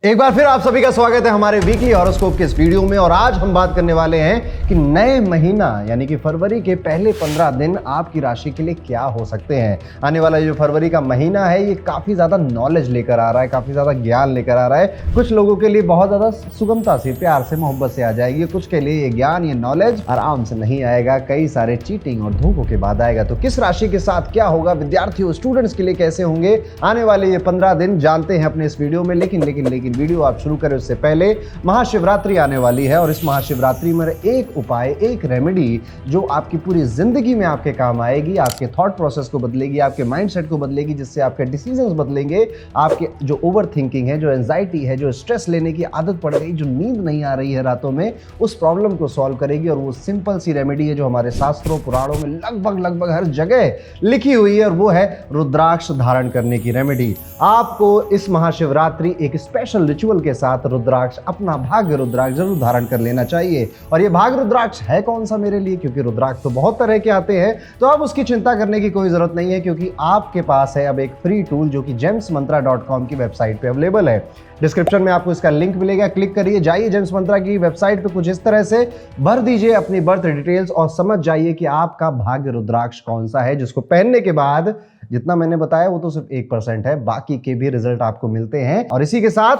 एक बार फिर आप सभी का स्वागत है हमारे वीकली हॉरोस्कोप के इस वीडियो में। और आज हम बात करने वाले हैं कि नए महीना यानी कि फरवरी के पहले 15 दिन आपकी राशि के लिए क्या हो सकते हैं। आने वाला जो फरवरी का महीना है ये काफी ज्यादा नॉलेज लेकर आ रहा है, काफी ज्यादा ज्ञान लेकर आ रहा है। कुछ लोगों के लिए बहुत ज्यादा सुगमता से, प्यार से, मोहब्बत से आ जाएगी, कुछ के लिए ये ज्ञान, ये नॉलेज आराम से नहीं आएगा, कई सारे चीटिंग और धोखों के बाद आएगा। तो किस राशि के साथ क्या होगा, विद्यार्थियों, स्टूडेंट्स के लिए कैसे होंगे आने वाले ये 15 दिन, जानते हैं अपने इस वीडियो में। लेकिन वीडियो आप शुरू करें उससे पहले महाशिवरात्रि आने वाली है और इस महाशिवरात्रि में एक उपाय, एक रेमेडी जो आपकी पूरी जिंदगी में आपके काम आएगी, आपके थॉट प्रोसेस को बदलेगी, आपके माइंडसेट को बदलेगी, जिससे आपके डिसीजंस बदलेंगे, आपके जो ओवर थिंकिंग है, जो एंजाइटी है, जो स्ट्रेस लेने की आदत पड़ गई, जो नींद नहीं आ रही है रातों में, उस प्रॉब्लम को सॉल्व करेगी। और वो सिंपल सी रेमेडी है जो हमारे शास्त्रों पुराणों में लगभग हर जगह लिखी हुई है, और वो है रुद्राक्ष धारण करने की रेमेडी। आपको इस महाशिवरात्रि एक स्पेशल रिचुअल के साथ रुद्राक्ष, अपना भाग्य रुद्राक्ष जरूर धारण कर लेना चाहिए। और ये भाग्य रुद्राक्ष है कौन सा मेरे लिए, क्योंकि रुद्राक्ष तो बहुत तरह के आते हैं, तो अब उसकी चिंता करने की कोई जरूरत नहीं है, क्योंकि आपके पास है अब एक फ्री टूल जो कि gemsmantra.com की वेबसाइट पे अवेलेबल है। डिस्क्रिप्शन में आपको इसका लिंक मिलेगा, क्लिक करिए, जाइए जेम्स मंत्रा की वेबसाइट पे, कुछ इस तरह से भर दीजिए अपनी बर्थ डिटेल्स और समझ जाइए कि आपका भाग्य रुद्राक्ष कौन सा है, जिसको पहनने के बाद जितना मैंने बताया वो तो सिर्फ 1% है, बाकी के भी रिजल्ट आपको मिलते हैं। और इसी के साथ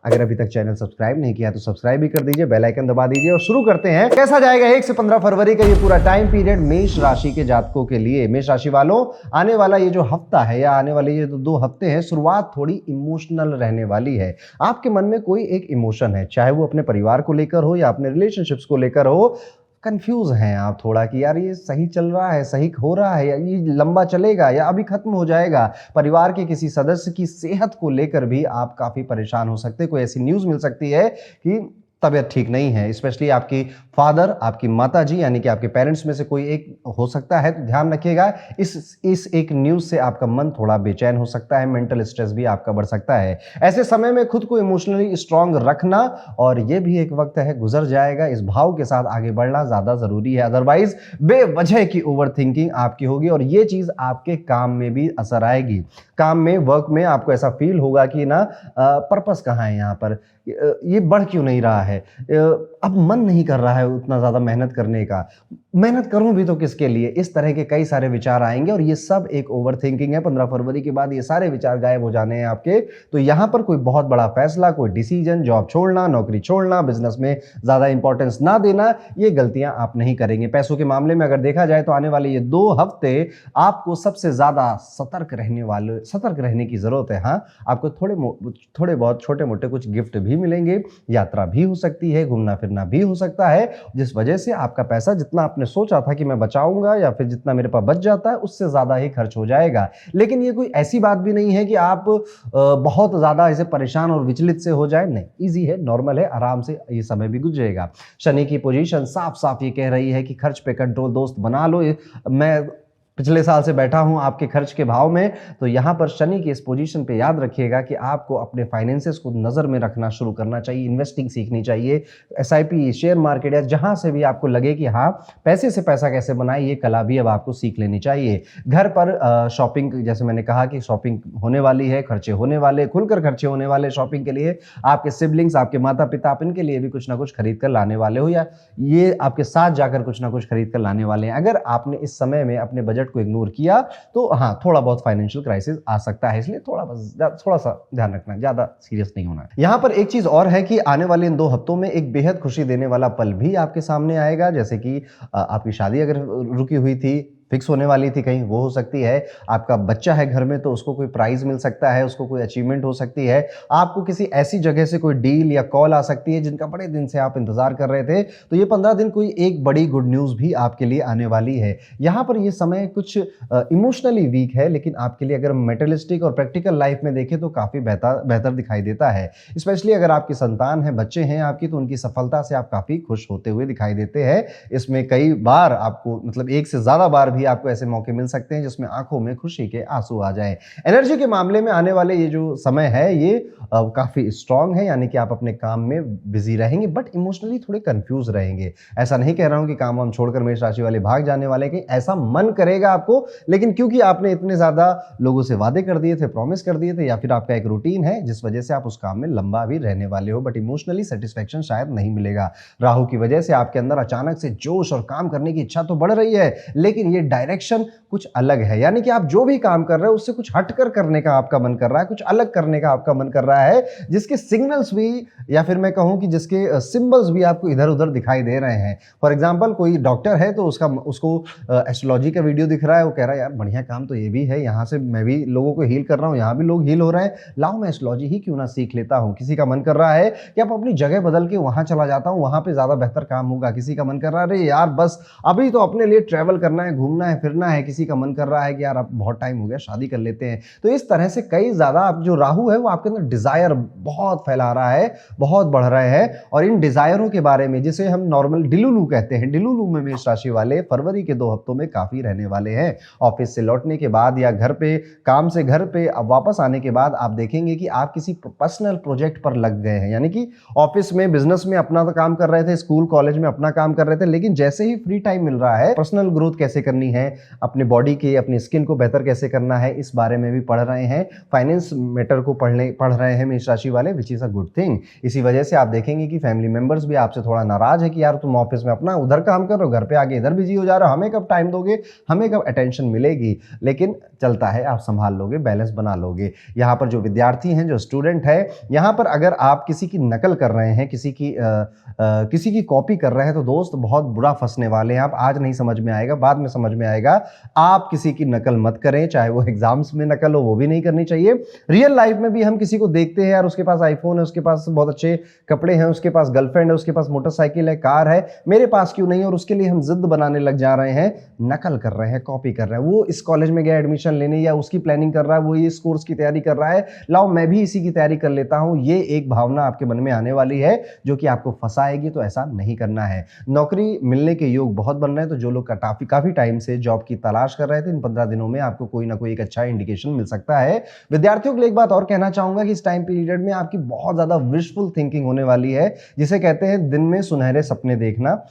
अगर अभी तक चैनल सब्सक्राइब नहीं किया तो सब्सक्राइब भी कर दीजिए, बेल आइकन दबा दीजिए। और शुरू करते हैं। कैसा जाएगा 1 से 15 फरवरी का ये पूरा टाइम पीरियड मेष राशि के जातकों के लिए। मेष राशि वालों, आने वाला ये जो हफ्ता है या आने वाले ये 2 हफ्ते हैं, शुरुआत थोड़ी इमोशनल रहने वाली है। आपके मन में कोई एक इमोशन है, चाहे वो अपने परिवार को लेकर हो या अपने रिलेशनशिप्स को लेकर हो। कंफ्यूज हैं आप थोड़ा कि यार ये सही चल रहा है, सही हो रहा है, या ये लंबा चलेगा या अभी खत्म हो जाएगा। परिवार के किसी सदस्य की सेहत को लेकर भी आप काफी परेशान हो सकते हैं। कोई ऐसी न्यूज़ मिल सकती है कि तबीयत ठीक नहीं है, स्पेशली आपकी फादर, आपकी माताजी यानी कि आपके पेरेंट्स में से कोई एक हो सकता है, तो ध्यान रखिएगा। इस एक न्यूज़ से आपका मन थोड़ा बेचैन हो सकता है, मेंटल स्ट्रेस भी आपका बढ़ सकता है। ऐसे समय में खुद को इमोशनली स्ट्रांग रखना, और ये भी एक वक्त है, गुजर जाएगा, इस भाव के साथ आगे बढ़ना ज़्यादा ज़रूरी है। अदरवाइज बेवजह की ओवर थिंकिंग आपकी होगी और ये चीज़ आपके काम में भी असर आएगी। काम में, वर्क में आपको ऐसा फील होगा कि ना पर्पस कहाँ है, यहाँ पर ये बढ़ क्यों नहीं रहा है, अब मन नहीं कर रहा है उतना ज़्यादा मेहनत करने का, मेहनत करूं भी तो किसके लिए, इस तरह के कई सारे विचार आएंगे। और ये सब एक ओवर थिंकिंग है। 15 फरवरी के बाद ये सारे विचार गायब हो जाने हैं आपके। तो यहाँ पर कोई बहुत बड़ा फैसला, कोई डिसीजन, जॉब छोड़ना, नौकरी छोड़ना, बिजनेस में ज़्यादा इंपॉर्टेंस ना देना, ये गलतियां आप नहीं करेंगे। पैसों के मामले में अगर देखा जाए तो आने वाले ये 2 हफ्ते आपको सबसे ज़्यादा सतर्क रहने की ज़रूरत है। हाँ, आपको थोड़े बहुत छोटे मोटे कुछ गिफ्ट भी मिलेंगे, यात्रा भी हो सकती है, घूमना फिरना भी हो सकता है, जिस वजह से आपका पैसा जितना आपने सोचा था कि मैं बचाऊंगा या फिर जितना मेरे पास बच जाता है उससे ज्यादा ही खर्च हो जाएगा। लेकिन ये कोई ऐसी बात भी नहीं है कि आप बहुत ज्यादा ऐसे परेशान और विचलित से हो जाए, नहीं, इजी है, नॉर्मल है, आराम से ये समय भी गुजरेगा। शनि की पोजीशन साफ साफ ये कह रही है कि खर्च पे कंट्रोल दोस्त बना लो। मैं पिछले साल से बैठा हूं आपके खर्च के भाव में, तो यहां पर शनि की इस पोजीशन पे याद रखिएगा कि आपको अपने फाइनेंसेस को नज़र में रखना शुरू करना चाहिए, इन्वेस्टिंग सीखनी चाहिए, एसआईपी, शेयर मार्केट या जहां से भी आपको लगे कि हाँ पैसे से पैसा कैसे बनाए, ये कला भी अब आपको सीख लेनी चाहिए। घर पर शॉपिंग, जैसे मैंने कहा कि शॉपिंग होने वाली है, खर्चे होने वाले, खुलकर खर्चे होने वाले शॉपिंग के लिए। आपके सिबलिंग्स, आपके माता पिता, आप इनके लिए भी कुछ ना कुछ खरीद कर लाने वाले हो, या ये आपके साथ जाकर कुछ ना कुछ खरीद कर लाने वाले हैं। अगर आपने इस समय में अपने बजट को इग्नोर किया तो हाँ, थोड़ा बहुत फाइनेंशियल क्राइसिस आ सकता है, इसलिए थोड़ा सा ध्यान रखना, ज्यादा सीरियस नहीं होना। यहां पर एक चीज और है कि आने वाले इन 2 हफ्तों में एक बेहद खुशी देने वाला पल भी आपके सामने आएगा। जैसे कि आपकी शादी अगर रुकी हुई थी, फिक्स होने वाली थी कहीं, वो हो सकती है। आपका बच्चा है घर में तो उसको कोई प्राइज मिल सकता है, उसको कोई अचीवमेंट हो सकती है। आपको किसी ऐसी जगह से कोई डील या कॉल आ सकती है जिनका बड़े दिन से आप इंतजार कर रहे थे, तो ये 15 दिन कोई एक बड़ी गुड न्यूज़ भी आपके लिए आने वाली है। यहाँ पर ये समय कुछ इमोशनली वीक है, लेकिन आपके लिए अगर मेटेरियलिस्टिक और प्रैक्टिकल लाइफ में देखें तो काफ़ी बेहतर दिखाई देता है। स्पेशली अगर आपकी संतान है, बच्चे हैं आपकी, तो उनकी सफलता से आप काफ़ी खुश होते हुए दिखाई देते हैं। इसमें कई बार आपको, मतलब 1 से ज़्यादा बार भी भी आपको ऐसे मौके मिल सकते हैं जिसमें आंखों में खुशी के आंसू आ जाएं। एनर्जी के मामले में आने वाले ये जो समय है ये काफ़ी स्ट्रांग है, यानी कि आप अपने काम में बिजी रहेंगे बट इमोशनली थोड़े कंफ्यूज रहेंगे। ऐसा नहीं कह रहा हूं कि काम वाम छोड़कर मेष राशि वाले भाग जाने वाले, कि ऐसा मन करेगा आपको, लेकिन क्योंकि आपने इतने ज़्यादा लोगों से वादे कर दिए थे, प्रॉमिस कर दिए थे, या फिर आपका एक रूटीन है जिस वजह से आप उस काम में लंबा भी रहने वाले हो, बट इमोशनली सेटिस्फैक्शन शायद नहीं मिलेगा। राहु की वजह से आपके अंदर अचानक से जोश और काम करने की इच्छा तो बढ़ रही है, लेकिन ये डायरेक्शन कुछ अलग है, यानी कि आप जो भी काम कर रहे हो उससे कुछ हटकर करने का आपका मन कर रहा है, कुछ अलग करने का आपका मन कर रहा है, जिसके सिग्नल्स भी या फिर मैं कहूं कि जिसके सिंबल्स भी आपको इधर उधर दिखाई दे रहे हैं। फॉर एग्जांपल कोई डॉक्टर है तो उसको एस्ट्रोलॉजी का वीडियो दिख रहा है, वो कह रहा है यार बढ़िया काम तो ये भी है, यहाँ से मैं भी लोगों को हील कर रहा हूँ, यहाँ भी लोग हील हो रहे हैं, लाओ मैं एस्ट्रोलॉजी ही क्यों ना सीख लेता हूँ। किसी का मन कर रहा है कि आप अपनी जगह बदल के वहां चला जाता हूँ, वहां पे ज्यादा बेहतर काम होगा। किसी का मन कर रहा है अरे यार बस अभी तो अपने लिए ट्रैवल करना है, घूमना है, फिरना है। किसी का मन कर रहा है कि यार अब बहुत टाइम हो गया, शादी कर लेते हैं। तो इस तरह से कई ज्यादा जो राहु है वो आपके अंदर डिजायर बहुत फैला रहा है, बहुत बढ़ रहे हैं, और इन डिजायरों के बारे में जिसे हम नॉर्मल डिलुलू कहते हैं, डिलुलू में मेष राशि वाले फरवरी के 2 हफ्तों में काफी रहने वाले हैं। ऑफिस से लौटने के बाद या घर पे काम से घर पे अब वापस आने के बाद आप देखेंगे कि आप किसी पर्सनल प्रोजेक्ट पर लग गए हैं, यानी कि ऑफिस में बिजनेस में अपना तो काम कर रहे थे, स्कूल कॉलेज में अपना काम कर रहे थे, लेकिन जैसे ही फ्री टाइम मिल रहा है, पर्सनल ग्रोथ कैसे करनी है, अपने बॉडी की अपनी स्किन को बेहतर कैसे करना है, इस बारे में भी पढ़ रहे हैं। फाइनेंस मैटर को पढ़ रहे हैं मेष राशि वाले, विच इज अ गुड थिंग। इसी वजह से आप देखेंगे कि फैमिली मेंबर्स भी आपसे थोड़ा नाराज है कि यार तुम ऑफिस में अपना उधर काम कर रहे हो, घर पे आके इधर बिजी हो जा रहे हो, हमें कब टाइम दोगे, हमें कब अटेंशन मिलेगी। लेकिन चलता है, आप संभाल लोगे, बैलेंस बना लोगे। यहाँ पर जो विद्यार्थी हैं, जो स्टूडेंट है, यहाँ पर अगर आप किसी की नकल कर रहे हैं, किसी की कॉपी कर रहे हैं, तो दोस्त बहुत बुरा फंसने वाले हैं आप। आज नहीं समझ में आएगा, बाद में समझ में आएगा। आप किसी की नकल मत करें, चाहे वो एग्जाम्स में नकल हो, वो भी नहीं करनी चाहिए। रियल लाइफ में भी हम किसी को देखते हैं यार उसके पास आईफोन है, उसके पास बहुत अच्छे कपड़े हैं, उसके पास गर्लफ्रेंड है, उसके पास मोटरसाइकिल है, कार है, मेरे पास क्यों नहीं, और उसके लिए हम जिद बनाने लग जा रहे हैं, नकल कर रहे हैं, कॉपी कर रहे हैं। वो इस कॉलेज में गया एडमिशन लेने, या उसकी प्लानिंग कर रहा है, वो इस कोर्स की तैयारी कर रहा है, लाओ मैं भी इसी की तैयारी कर लेता हूं। ये एक भावना आपके मन में आने वाली है जो कि आपको फंसाएगी, तो ऐसा नहीं करना है। नौकरी मिलने के योग बहुत बन रहे हैं, तो जो लोग काफी टाइम से जॉब की तलाश कर रहे थे, इन 15 दिनों में आपको कोई ना कोई एक अच्छा इंडिकेशन मिल सकता है। विद्यार्थियों के लिए एक बात और कहना चाहूंगा कि इस टाइम पीरियड में आपकी बहुत ज्यादा विशफुल थिंकिंग होने वाली है, जिसे कहते हैं दिन में सुनहरे सपने देखना।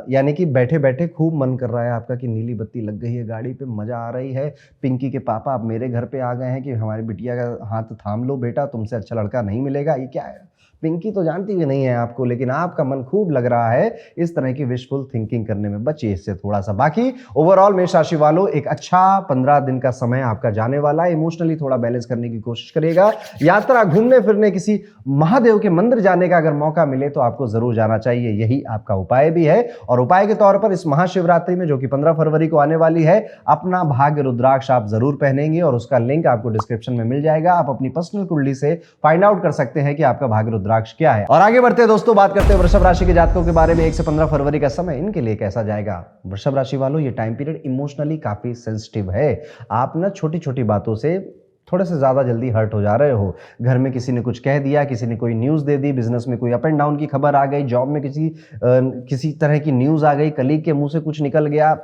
यानी कि बैठे बैठे खूब मन कर रहा है आपका कि नीली बत्ती लग गई है गाड़ी पे, मजा आ रही है, पिंकी के पापा अब मेरे घर पे आ गए हैं कि हमारी बिटिया का हाथ थाम लो बेटा, तुमसे अच्छा लड़का नहीं मिलेगा। ये क्या है, पिंकी तो जानती भी नहीं है आपको, लेकिन आपका मन खूब लग रहा है। इस तरह की विशफुल थिंकिंग करने में बचिए इससे थोड़ा सा। बाकी ओवरऑल मेष राशि वालों एक अच्छा 15 दिन का समय आपका जाने वाला है। इमोशनली थोड़ा बैलेंस करने की कोशिश करिएगा। यात्रा, घूमने फिरने, किसी महादेव के मंदिर जाने का अगर मौका मिले तो आपको जरूर जाना चाहिए, यही आपका उपाय भी है। और उपाय के तौर पर इस महाशिवरात्रि में जो कि 15 फरवरी को आने वाली है, अपना भाग्य रुद्राक्ष आप जरूर पहनेंगे, और उसका लिंक आपको डिस्क्रिप्शन में मिल जाएगा। आप अपनी पर्सनल कुंडली से फाइंड आउट कर सकते हैं कि आपका भाग्य रुद्राक्ष क्या है। और आगे बढ़ते हैं दोस्तों, बात करते हैं वृषभ राशि के जातकों के बारे में। 1 से 15 फरवरी का समय इनके लिए कैसा जाएगा। वृषभ राशि वालों, ये टाइम पीरियड इमोशनली काफी सेंसिटिव है। आप ना छोटी छोटी बातों से थोड़े से ज़्यादा जल्दी हर्ट हो जा रहे हो। घर में किसी ने कुछ कह दिया, किसी ने कोई न्यूज़ दे दी, बिजनेस में कोई अप एंड डाउन की खबर आ गई, जॉब में किसी तरह की न्यूज़ आ गई, कलीग के मुंह से कुछ निकल गया,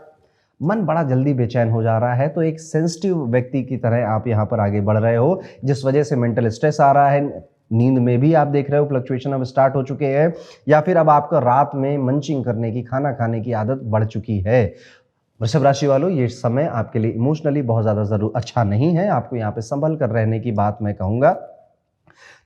मन बड़ा जल्दी बेचैन हो जा रहा है। तो एक सेंसिटिव व्यक्ति की तरह आप यहाँ पर आगे बढ़ रहे हो, जिस वजह से मेंटल स्ट्रेस आ रहा है। नींद में भी आप देख रहे हो फ्लक्चुएशन अब स्टार्ट हो चुके हैं, या फिर अब आपका रात में मंचिंग करने की, खाना खाने की आदत बढ़ चुकी है। वृषभ राशि वालों, ये समय आपके लिए इमोशनली बहुत ज़्यादा अच्छा नहीं है। आपको यहाँ पे संभल कर रहने की बात मैं कहूँगा।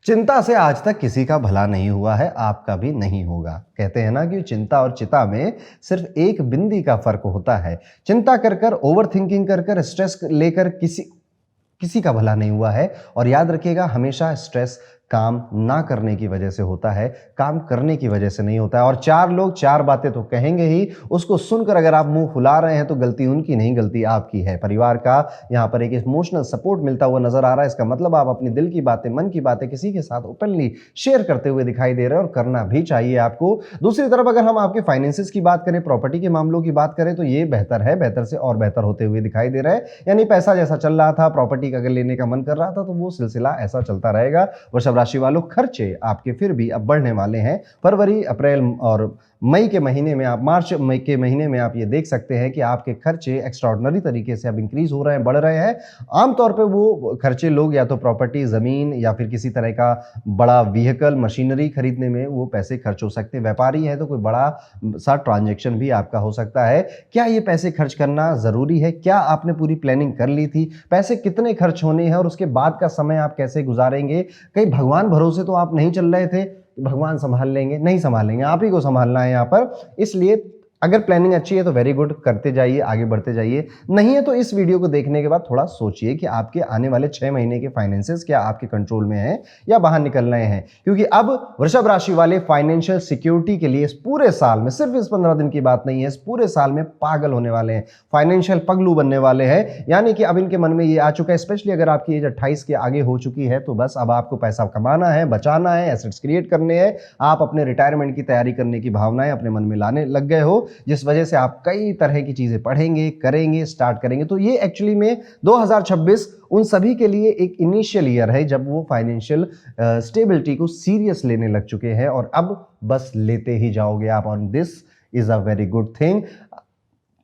चिंता से आज तक किसी का भला नहीं हुआ है, आपका भी नहीं होगा। कहते हैं ना कि चिंता और चिता में सिर्फ एक बिंदी का फर्क होता है। चिंता कर कर, ओवर थिंकिंग कर कर, स्ट्रेस लेकर किसी का भला नहीं हुआ है। और याद रखिएगा, हमेशा स्ट्रेस काम ना करने की वजह से होता है, काम करने की वजह से नहीं होता है। और 4 लोग 4 बातें तो कहेंगे ही, उसको सुनकर अगर आप मुंह फुला रहे हैं तो गलती उनकी नहीं, गलती आपकी है। परिवार का यहाँ पर एक इमोशनल सपोर्ट मिलता हुआ नजर आ रहा है। इसका मतलब आप अपनी दिल की बातें, मन की बातें किसी के साथ ओपनली शेयर करते हुए दिखाई दे रहे हैं, और करना भी चाहिए आपको। दूसरी तरफ अगर हम आपके फाइनेंसिस की बात करें, प्रॉपर्टी के मामलों की बात करें, तो ये बेहतर है, बेहतर से और बेहतर होते हुए दिखाई दे रहा है। यानी पैसा जैसा चल रहा था, प्रॉपर्टी का अगर लेने का मन कर रहा था, तो वो सिलसिला ऐसा चलता रहेगा। वृषभ राशि वालों, खर्चे आपके फिर भी अब बढ़ने वाले हैं। फरवरी, अप्रैल और मई के महीने में आप मार्च मई के महीने में आप ये देख सकते हैं कि आपके खर्चे एक्स्ट्राऑर्डिनरी तरीके से अब इंक्रीज हो रहे हैं, बढ़ रहे हैं। आमतौर पे वो खर्चे लोग या तो प्रॉपर्टी, ज़मीन या फिर किसी तरह का बड़ा व्हीकल, मशीनरी खरीदने में वो पैसे खर्च हो सकते हैं। व्यापारी है तो कोई बड़ा सा ट्रांजैक्शन भी आपका हो सकता है। क्या ये पैसे खर्च करना ज़रूरी है? क्या आपने पूरी प्लानिंग कर ली थी? पैसे कितने खर्च होने हैं और उसके बाद का समय आप कैसे गुजारेंगे? कहीं भगवान भरोसे तो आप नहीं चल रहे थे, भगवान संभाल लेंगे? नहीं संभालेंगे, आप ही को संभालना है यहाँ पर। इसलिए अगर प्लानिंग अच्छी है तो वेरी गुड, करते जाइए, आगे बढ़ते जाइए। नहीं है तो इस वीडियो को देखने के बाद थोड़ा सोचिए कि आपके आने वाले 6 महीने के फाइनेंसेस क्या आपके कंट्रोल में हैं या बाहर निकल रहे हैं। क्योंकि अब वृषभ राशि वाले फाइनेंशियल सिक्योरिटी के लिए इस पूरे साल में, सिर्फ इस 15 दिन की बात नहीं है, इस पूरे साल में पागल होने वाले हैं, फाइनेंशियल पगलू बनने वाले हैं। यानी कि अब इनके मन में ये आ चुका है, स्पेशली अगर आपकी एज 28 के आगे हो चुकी है, तो बस अब आपको पैसा कमाना है, बचाना है, एसेट्स क्रिएट करने हैं। आप अपने रिटायरमेंट की तैयारी करने की भावनाएं अपने मन में लाने लग गए हो, जिस वजह से आप कई तरह की चीजें पढ़ेंगे, करेंगे, स्टार्ट करेंगे। तो ये एक्चुअली में 2026 उन सभी के लिए एक इनिशियल ईयर है जब वो फाइनेंशियल स्टेबिलिटी को सीरियस लेने लग चुके हैं, और अब बस लेते ही जाओगे आप। और this is a very good thing.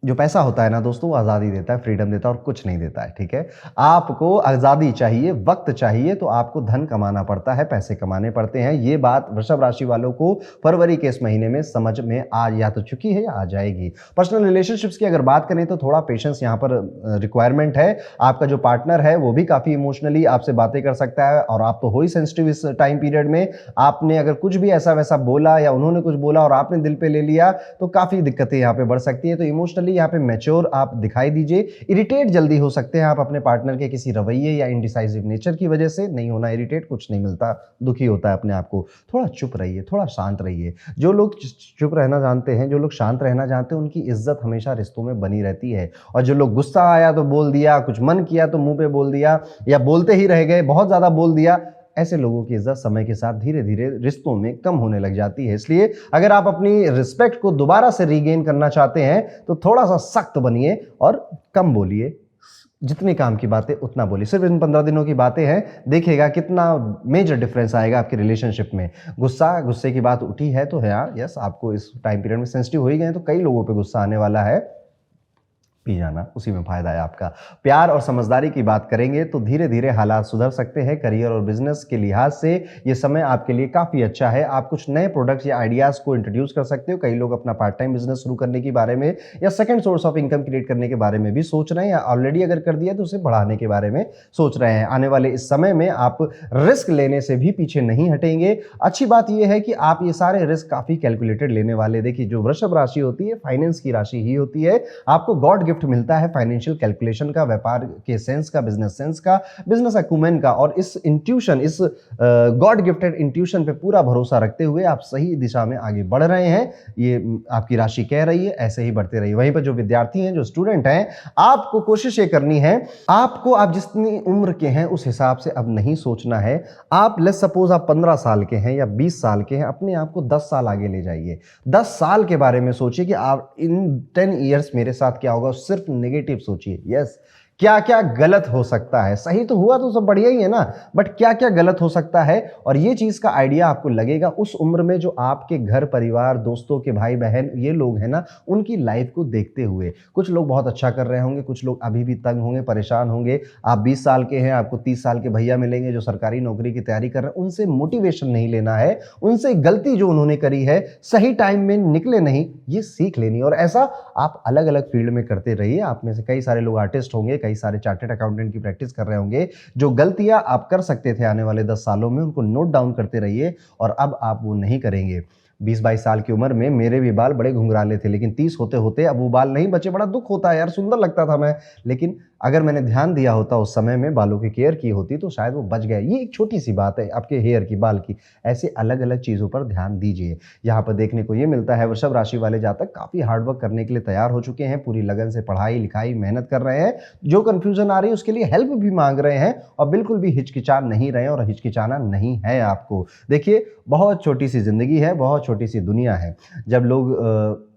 जो पैसा होता है ना दोस्तों, वो आज़ादी देता है, फ्रीडम देता है और कुछ नहीं देता है। ठीक है, आपको आज़ादी चाहिए, वक्त चाहिए, तो आपको धन कमाना पड़ता है, पैसे कमाने पड़ते हैं। ये बात वृषभ राशि वालों को फरवरी के इस महीने में समझ में आ या तो चुकी है या आ जाएगी। पर्सनल रिलेशनशिप्स की अगर बात करें तो थोड़ा पेशेंस यहाँ पर रिक्वायरमेंट है। आपका जो पार्टनर है वो भी काफ़ी इमोशनली आपसे बातें कर सकता है, और आप तो हो ही सेंसिटिव इस टाइम पीरियड में। आपने अगर कुछ भी ऐसा वैसा बोला या उन्होंने कुछ बोला और आपने दिल पे ले लिया, तो काफ़ी दिक्कतें यहाँ पे बढ़ सकती है। तो इमोशनली यहाँ पे मैच्योर आप दिखाई दीजिए। इरिटेट जल्दी हो सकते हैं आप अपने पार्टनर के किसी रवैये या इनडिसाइसिव नेचर की वजह से। नहीं होना इरिटेट, कुछ नहीं मिलता, दुखी होता है अपने आप को। थोड़ा चुप रहिए, थोड़ा शांत रहिए। जो लोग चुप रहना जानते हैं, जो लोग शांत रहना जानते हैं, उनकी इज्जत हमेशा रिश्तों में बनी रहती है। और जो लोग गुस्सा आया तो बोल दिया, कुछ मन किया तो मुंह पे बोल दिया, या बोलते ही रह गए, बहुत ज्यादा बोल दिया, ऐसे लोगों की इज्जत समय के साथ धीरे धीरे रिश्तों में कम होने लग जाती है। इसलिए अगर आप अपनी रिस्पेक्ट को दोबारा से रीगेन करना चाहते हैं तो थोड़ा सा सख्त बनिए और कम बोलिए। जितनी काम की बातें उतना बोलिए। सिर्फ इन 15 दिनों की बातें हैं, देखिएगा कितना मेजर डिफरेंस आएगा आपकी रिलेशनशिप में। गुस्से की बात उठी है तो है यार, यस, आपको इस टाइम पीरियड में सेंसिटिव हो ही गए, तो कई लोगों पे गुस्सा आने वाला है, पी जाना, उसी में फायदा है आपका। प्यार और समझदारी की बात करेंगे तो धीरे धीरे हालात सुधर सकते हैं। करियर और बिजनेस के लिहाज से ये समय आपके लिए काफ़ी अच्छा है। आप कुछ नए प्रोडक्ट्स या आइडियाज़ को इंट्रोड्यूस कर सकते हो। कई लोग अपना पार्ट टाइम बिजनेस शुरू करने के बारे में या second source of income create करने के बारे में भी सोच रहे हैं, या ऑलरेडी अगर कर दिया तो उसे बढ़ाने के बारे में सोच रहे हैं। आने वाले इस समय में आप रिस्क लेने से भी पीछे नहीं हटेंगे। अच्छी बात यह है कि आप ये सारे रिस्क काफ़ी कैलकुलेटेड लेने वाले। देखिए, जो वृषभ राशि होती है फाइनेंस की राशि ही होती है। आपको गॉड गिफ्ट मिलता है फाइनेंशियल कैलकुलेशन का, व्यापार के सेंस का, बिजनेस सेंस का, बिजनेस अक्यूमेंट का, और इस इंट्यूशन, इस गॉड गिफ्टेड इंट्यूशन पे पूरा भरोसा रखते हुए आप सही दिशा में आगे बढ़ रहे हैं। ये आपकी राशि कह रही है, ऐसे ही बढ़ते रहिए। वहीं पर जो विद्यार्थी हैं, जो स्टूडेंट हैं, आपको कोशिश ये करनी है, आपको आप जितनी उम्र के हैं उस हिसाब से अब नहीं सोचना है। आप लेट्स सपोज आप 15 साल के हैं या 20 साल के हैं, अपने आप को 10 साल आगे ले जाइए। 10 साल के बारे में सोचिए कि आप इन 10 ईयर्स मेरे साथ क्या होगा। सिर्फ नेगेटिव सोचिए। यस, क्या क्या गलत हो सकता है। सही तो हुआ तो सब बढ़िया ही है ना, बट क्या क्या गलत हो सकता है, और ये चीज का आइडिया आपको लगेगा उस उम्र में जो आपके घर परिवार, दोस्तों के भाई बहन ये लोग हैं ना, उनकी लाइफ को देखते हुए। कुछ लोग बहुत अच्छा कर रहे होंगे, कुछ लोग अभी भी तंग होंगे, परेशान होंगे। आप 20 साल के हैं, आपको 30 साल के भैया मिलेंगे जो सरकारी नौकरी की तैयारी कर रहे हैं। उनसे मोटिवेशन नहीं लेना है, उनसे गलती जो उन्होंने करी है, सही टाइम में निकले नहीं, ये सीख लेनी। और ऐसा आप अलग अलग फील्ड में करते रहिए। आप में से कई सारे लोग आर्टिस्ट होंगे, कई सारे चार्टेड अकाउंटेंट की प्रैक्टिस कर रहे होंगे। जो गलतियां आप कर सकते थे आने वाले 10 सालों में, उनको नोट डाउन करते रहिए, और अब आप वो नहीं करेंगे। 20-22 साल की उम्र में मेरे भी बाल बड़े घुंघराले थे, लेकिन 30 होते होते अब वो बाल नहीं बचे। बड़ा दुख होता है यार, सुंदर लगता था मैं, लेकिन अगर मैंने ध्यान दिया होता उस समय में, बालों की केयर की होती, तो शायद वो बच गए। ये एक छोटी सी बात है आपके हेयर की, बाल की। ऐसे अलग अलग चीज़ों पर ध्यान दीजिए। यहाँ पर देखने को ये मिलता है वृषभ राशि वाले जातक काफ़ी हार्डवर्क करने के लिए तैयार हो चुके हैं, पूरी लगन से पढ़ाई लिखाई मेहनत कर रहे हैं। जो कन्फ्यूजन आ रही है उसके लिए हेल्प भी मांग रहे हैं, और बिल्कुल भी हिचकिचा नहीं रहे, और हिचकिचाना नहीं है आपको। देखिए, बहुत छोटी सी जिंदगी है, बहुत छोटी सी दुनिया है। जब लोग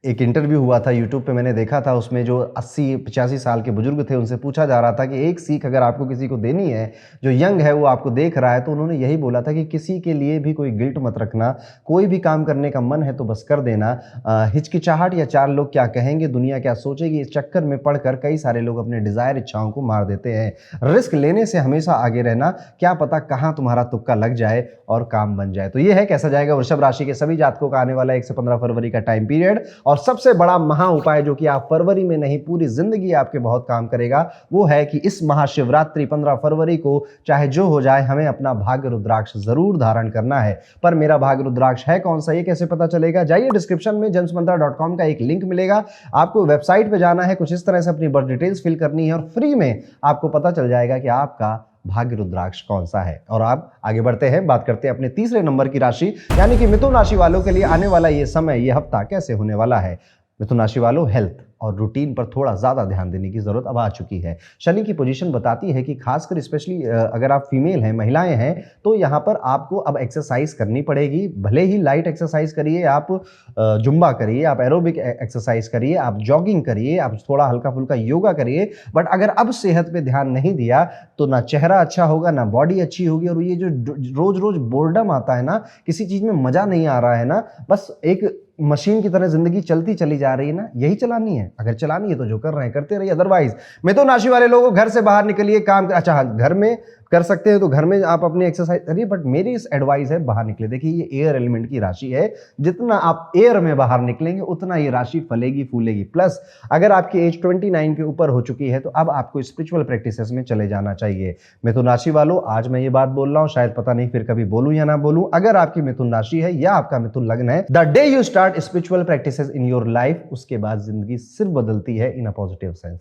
एक इंटरव्यू हुआ था यूट्यूब पे, मैंने देखा था, उसमें जो 80-85 साल के बुजुर्ग थे उनसे पूछा जा रहा था कि एक सीख अगर आपको किसी को देनी है, जो यंग है वो आपको देख रहा है, तो उन्होंने यही बोला था कि किसी के लिए भी कोई गिल्ट मत रखना, कोई भी काम करने का मन है तो बस कर देना। हिचकिचाहट या चार लोग क्या कहेंगे, दुनिया क्या सोचेगी, इस चक्कर में पड़कर कई सारे लोग अपने डिज़ायर इच्छाओं को मार देते हैं। रिस्क लेने से हमेशा आगे रहना, क्या पता कहाँ तुम्हारा तुक्का लग जाए और काम बन जाए। तो ये है कैसा जाएगा वृषभ राशि के सभी जातकों का आने वाला 1 से 15 फरवरी का टाइम पीरियड। और सबसे बड़ा महा उपाय जो कि आप फरवरी में नहीं पूरी जिंदगी आपके बहुत काम करेगा, वो है कि इस महाशिवरात्रि 15 फरवरी को चाहे जो हो जाए हमें अपना भाग्य रुद्राक्ष जरूर धारण करना है। पर मेरा भाग्य रुद्राक्ष है कौन सा, ये कैसे पता चलेगा? जाइए डिस्क्रिप्शन में jensmantra.com का एक लिंक मिलेगा, आपको वेबसाइट पे जाना है, कुछ इस तरह से अपनी बर्थ डिटेल्स फिल करनी है और फ्री में आपको पता चल जाएगा कि आपका भाग्य रुद्राक्ष कौन सा है। और आप आगे बढ़ते हैं, बात करते हैं अपने तीसरे नंबर की राशि यानी कि मिथुन राशि वालों के लिए आने वाला ये समय, ये हफ्ता कैसे होने वाला है। मिथुन राशि वालों, हेल्थ और रूटीन पर थोड़ा ज़्यादा ध्यान देने की ज़रूरत अब आ चुकी है। शनि की पोजीशन बताती है कि खासकर स्पेशली अगर आप फीमेल हैं, महिलाएं हैं, तो यहाँ पर आपको अब एक्सरसाइज करनी पड़ेगी। भले ही लाइट एक्सरसाइज करिए, आप जुम्बा करिए, आप एरोबिक एक्सरसाइज करिए, आप जॉगिंग करिए, आप थोड़ा हल्का फुल्का योगा करिए, बट अगर अब सेहत पे ध्यान नहीं दिया तो ना चेहरा अच्छा होगा, ना बॉडी अच्छी होगी। और ये जो रोज रोज बोर्डम आता है ना, किसी चीज़ में मज़ा नहीं आ रहा है ना, बस एक मशीन की तरह जिंदगी चलती चली जा रही है ना, यही चलानी है। अगर चलानी है तो जो कर रहे हैं करते रहिए, अदरवाइज मिथुन राशि वाले लोगों घर से बाहर निकलिए, काम अच्छा घर में कर सकते हैं तो घर में आप अपनी एक्सरसाइज करिए, बट मेरी इस एडवाइस है बाहर निकले। देखिए ये एयर एलिमेंट की राशि है, जितना आप एयर में बाहर निकलेंगे उतना ये राशि फलेगी फूलेगी। प्लस अगर आपकी एज 29 के ऊपर हो चुकी है तो अब आपको स्पिरिचुअल प्रैक्टिसेस में चले जाना चाहिए। मिथुन राशि वालों, आज मैं ये बात बोल रहा हूं, शायद पता नहीं फिर कभी बोलूं या ना बोलूं, अगर आपकी मिथुन राशि है या आपका मिथुन लग्न है, the day you start spiritual practices in your life, उसके बाद जिंदगी सिर्फ बदलती है इन अ पॉजिटिव सेंस।